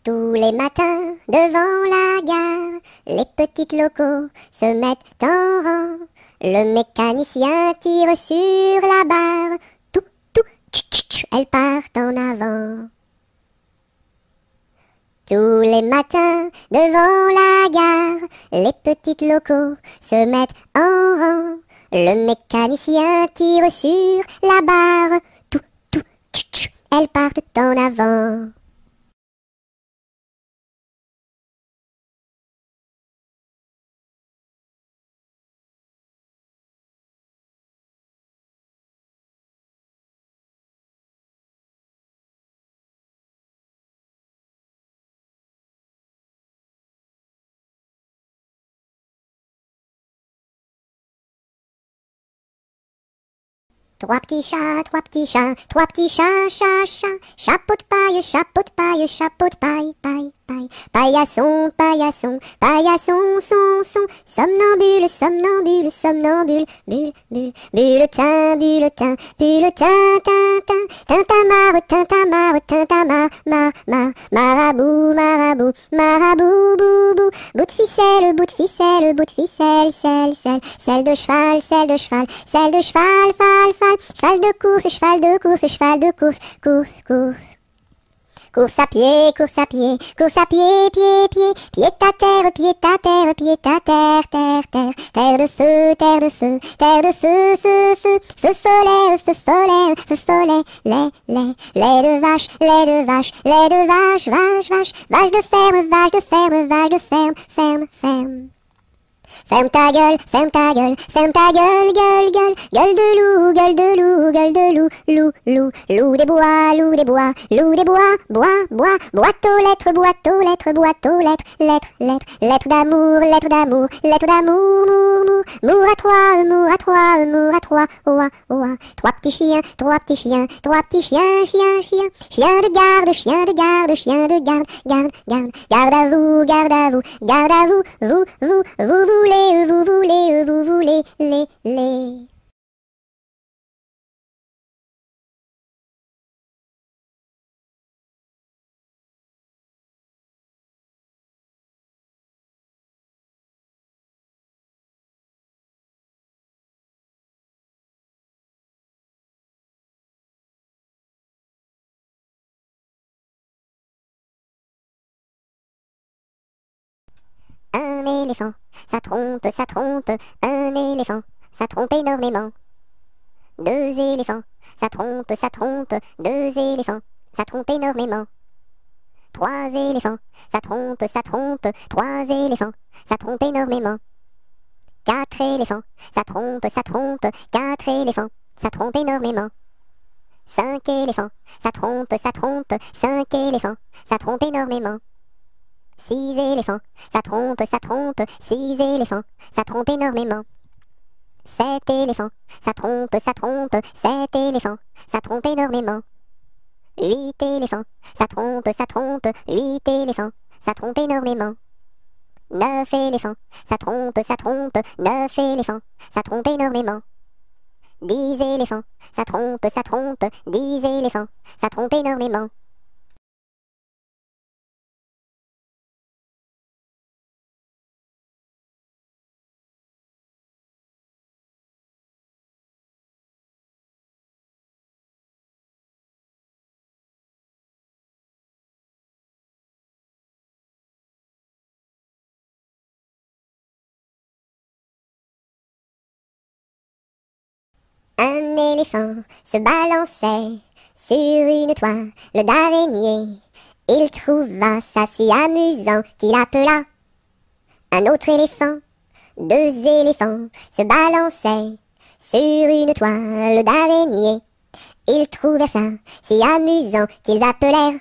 Tous les matins, devant la gare, les petites locaux se mettent en rang. Le mécanicien tire sur la barre. Tout, tout, tch, elles partent en avant. Tous les matins, devant la gare, les petites locaux se mettent en rang. Le mécanicien tire sur la barre. Tout, tout, tch, elles partent en avant. Trois petits chats, trois petits chats, trois petits chats, chat, chat. Chapeau de paille, chapeau de paille, chapeau de paille, paille, paille. Paillasson, paillasson, paillasson, son. Somnambule, somnambule, somnambule, bulle, bulle. Bulletin, bulletin, bulletin, tintin. Tintamarre, tintamarre, tintamarre, mar. Marabout, marabout, marabout, boubou. Bout de ficelle, bout de ficelle, bout de ficelle, selle. Selle de cheval, selle de cheval, selle de cheval, fal. Cheval de course, cheval de course, cheval de course, course. Course à pied, course à pied, course à pied, pied. Pied à terre, pied à terre, pied à terre. Terre de feu, terre de feu, terre de feu, feu. Feu follet, feu follet, feu follet. Lait de vache, lait de vache, lait de vache, vache. Vache de ferme, vache de ferme, vache de ferme. Ferme ta gueule, ferme ta gueule, ferme ta gueule, gueule. Gueule de loup, gueule de loup, gueule de loup. Loup des bois, loup des bois, loup des bois, bois. Boîte aux lettres, boîte aux lettres, boîte aux lettres. Lettres d'amour, lettres d'amour, lettres d'amour, Mour à trois, mour à trois, mour à trois, oua. Trois petits chiens, trois petits chiens, chien. Chien de garde, chien de garde, chien de garde. Garde à vous, garde à vous, garde à vous, vous voulez, les. Un éléphant, ça trompe, un éléphant, ça trompe énormément. Deux éléphants, ça trompe, deux éléphants, ça trompe énormément. Trois éléphants, ça trompe, trois éléphants, ça trompe énormément. Quatre éléphants, ça trompe, quatre éléphants, ça trompe énormément. Cinq éléphants, ça trompe, cinq éléphants, ça trompe énormément. Six éléphants, ça trompe, six éléphants, ça trompe énormément. Sept éléphants, ça trompe, sept éléphants, ça trompe énormément. Huit éléphants, ça trompe, huit éléphants, ça trompe énormément. Neuf éléphants, ça trompe, neuf éléphants, ça trompe énormément. 10 éléphants, ça trompe, 10 éléphants, ça trompe énormément. Un éléphant se balançait sur une toile d'araignée. Il trouva ça si amusant qu'il appela un autre éléphant. Deux éléphants se balançaient sur une toile d'araignée. Ils trouvèrent ça si amusant qu'ils appelèrent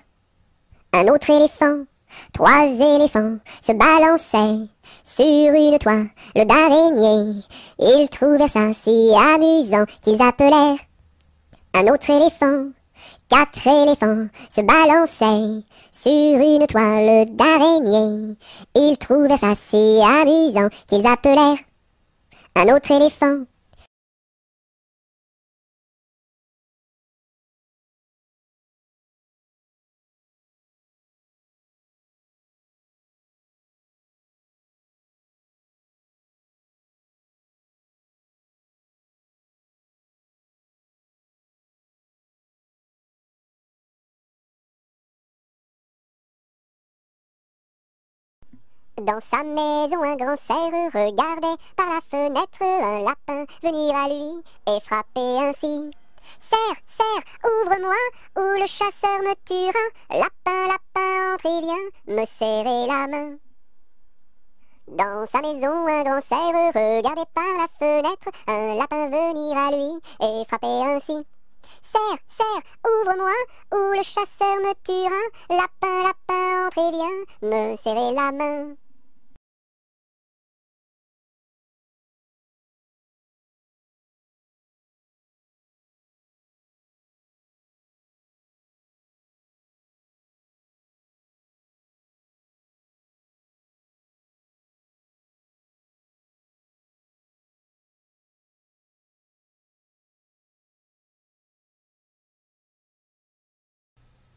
un autre éléphant. Trois éléphants se balançaient sur une toile d'araignée. Ils trouvèrent ça si amusant qu'ils appelèrent un autre éléphant. Quatre éléphants se balançaient sur une toile d'araignée. Ils trouvèrent ça si amusant qu'ils appelèrent un autre éléphant. Dans sa maison, un grand cerf regardait par la fenêtre un lapin venir à lui et frapper ainsi. Cerf, cerf, ouvre-moi, ou le chasseur me tuera. Lapin, lapin, entre et viens me serrer la main. Dans sa maison, un grand cerf regardait par la fenêtre un lapin venir à lui et frapper ainsi. Cerf, cerf, ouvre-moi, ou le chasseur me tuera. Lapin, lapin, entre et viens me serrer la main.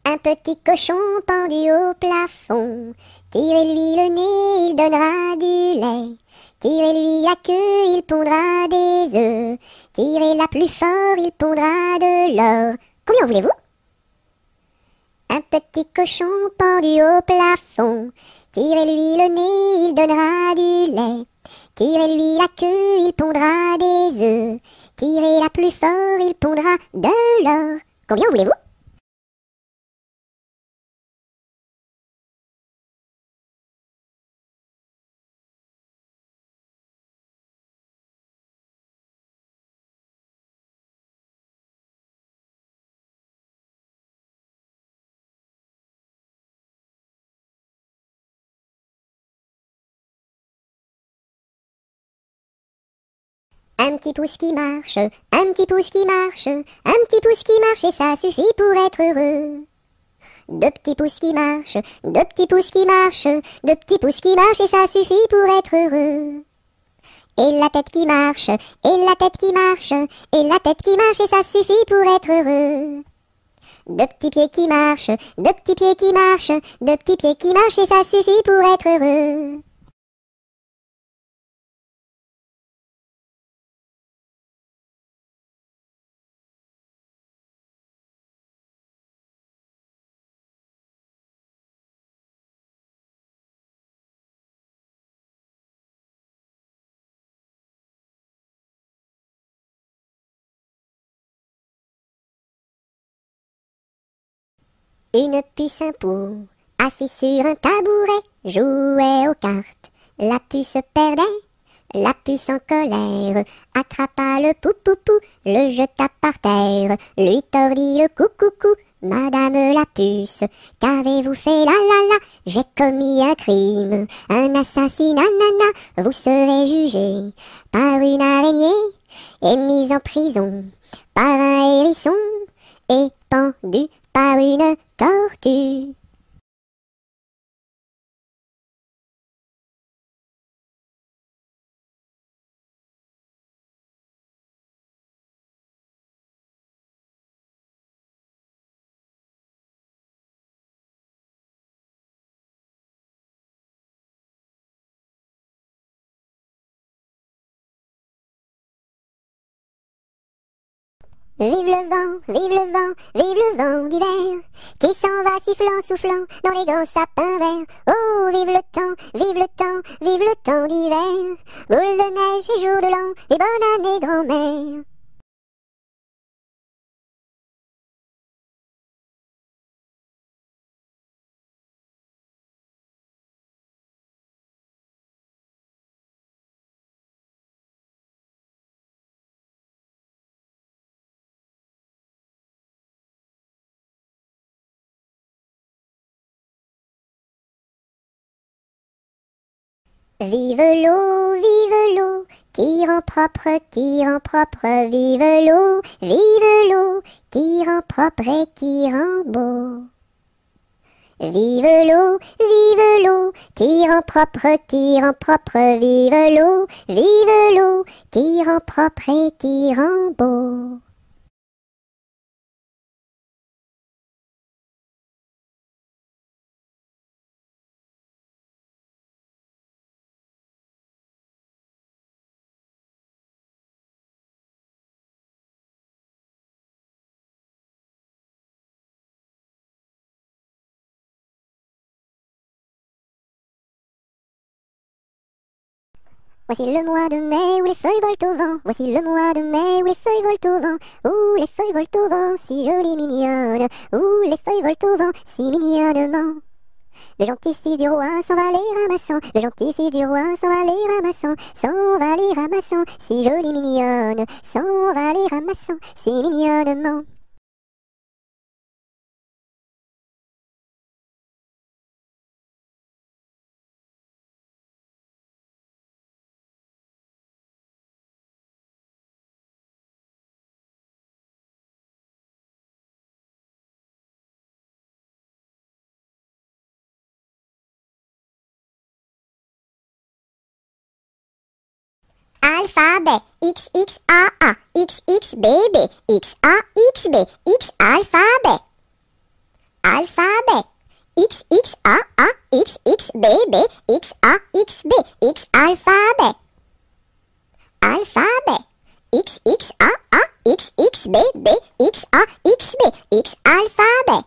Un petit cochon pendu au plafond, tirez-lui le nez, il donnera du lait. Tirez-lui la queue, il pondra des œufs. Tirez-la plus fort, il pondra de l'or. Combien voulez-vous? Un petit cochon pendu au plafond, tirez-lui le nez, il donnera du lait. Tirez-lui la queue, il pondra des œufs. Tirez-la plus fort, il pondra de l'or. Combien voulez-vous? Un petit pouce qui marche, un petit pouce qui marche, un petit pouce qui marche et ça suffit pour être heureux. Deux petits pouces qui marchent, deux petits pouces qui marchent, deux petits pouces qui marchent et ça suffit pour être heureux. Et la tête qui marche, et la tête qui marche, et la tête qui marche et ça suffit pour être heureux. Deux petits pieds qui marchent, deux petits pieds qui marchent, deux petits pieds qui marchent et ça suffit pour être heureux. Une puce, un pou, assis sur un tabouret, jouait aux cartes. La puce perdait, la puce en colère, attrapa le pou-pou-pou, le jeta par terre, lui tordit le cou-cou-cou. Madame la puce, qu'avez-vous fait là là là? J'ai commis un crime, un assassinat, nana. Vous serez jugé par une araignée et mis en prison par un hérisson et pendu par une tortue. Vive le vent, vive le vent, vive le vent d'hiver, qui s'en va sifflant, soufflant dans les grands sapins verts. Oh, vive le temps, vive le temps, vive le temps d'hiver, boule de neige et jour de l'an, et bonne année grand-mère. Vive l'eau, qui rend propre, vive l'eau, qui rend propre et qui rend beau. Vive l'eau, qui rend propre, vive l'eau, qui rend propre et qui rend beau. Voici le mois de mai où les feuilles volent au vent. Voici le mois de mai où les feuilles volent au vent. Où les feuilles volent au vent, si jolies mignonnes. Où les feuilles volent au vent, si mignonnement. Le gentil fils du roi s'en va les ramassant. Le gentil fils du roi s'en va les ramassant. S'en va les ramassant, si jolie mignonne. S'en va les ramassant, si mignonnement. Alphabet, X, X, A, A, X, X, B, B, X, A, X, B, X, alphabet. Alphabet, X, X, A, A, X, X, B, B, X, A, X, B, X, alphabet. Alphabet, X, X, A, A, X, X, B, B, X, A, X, B, X, alphabet.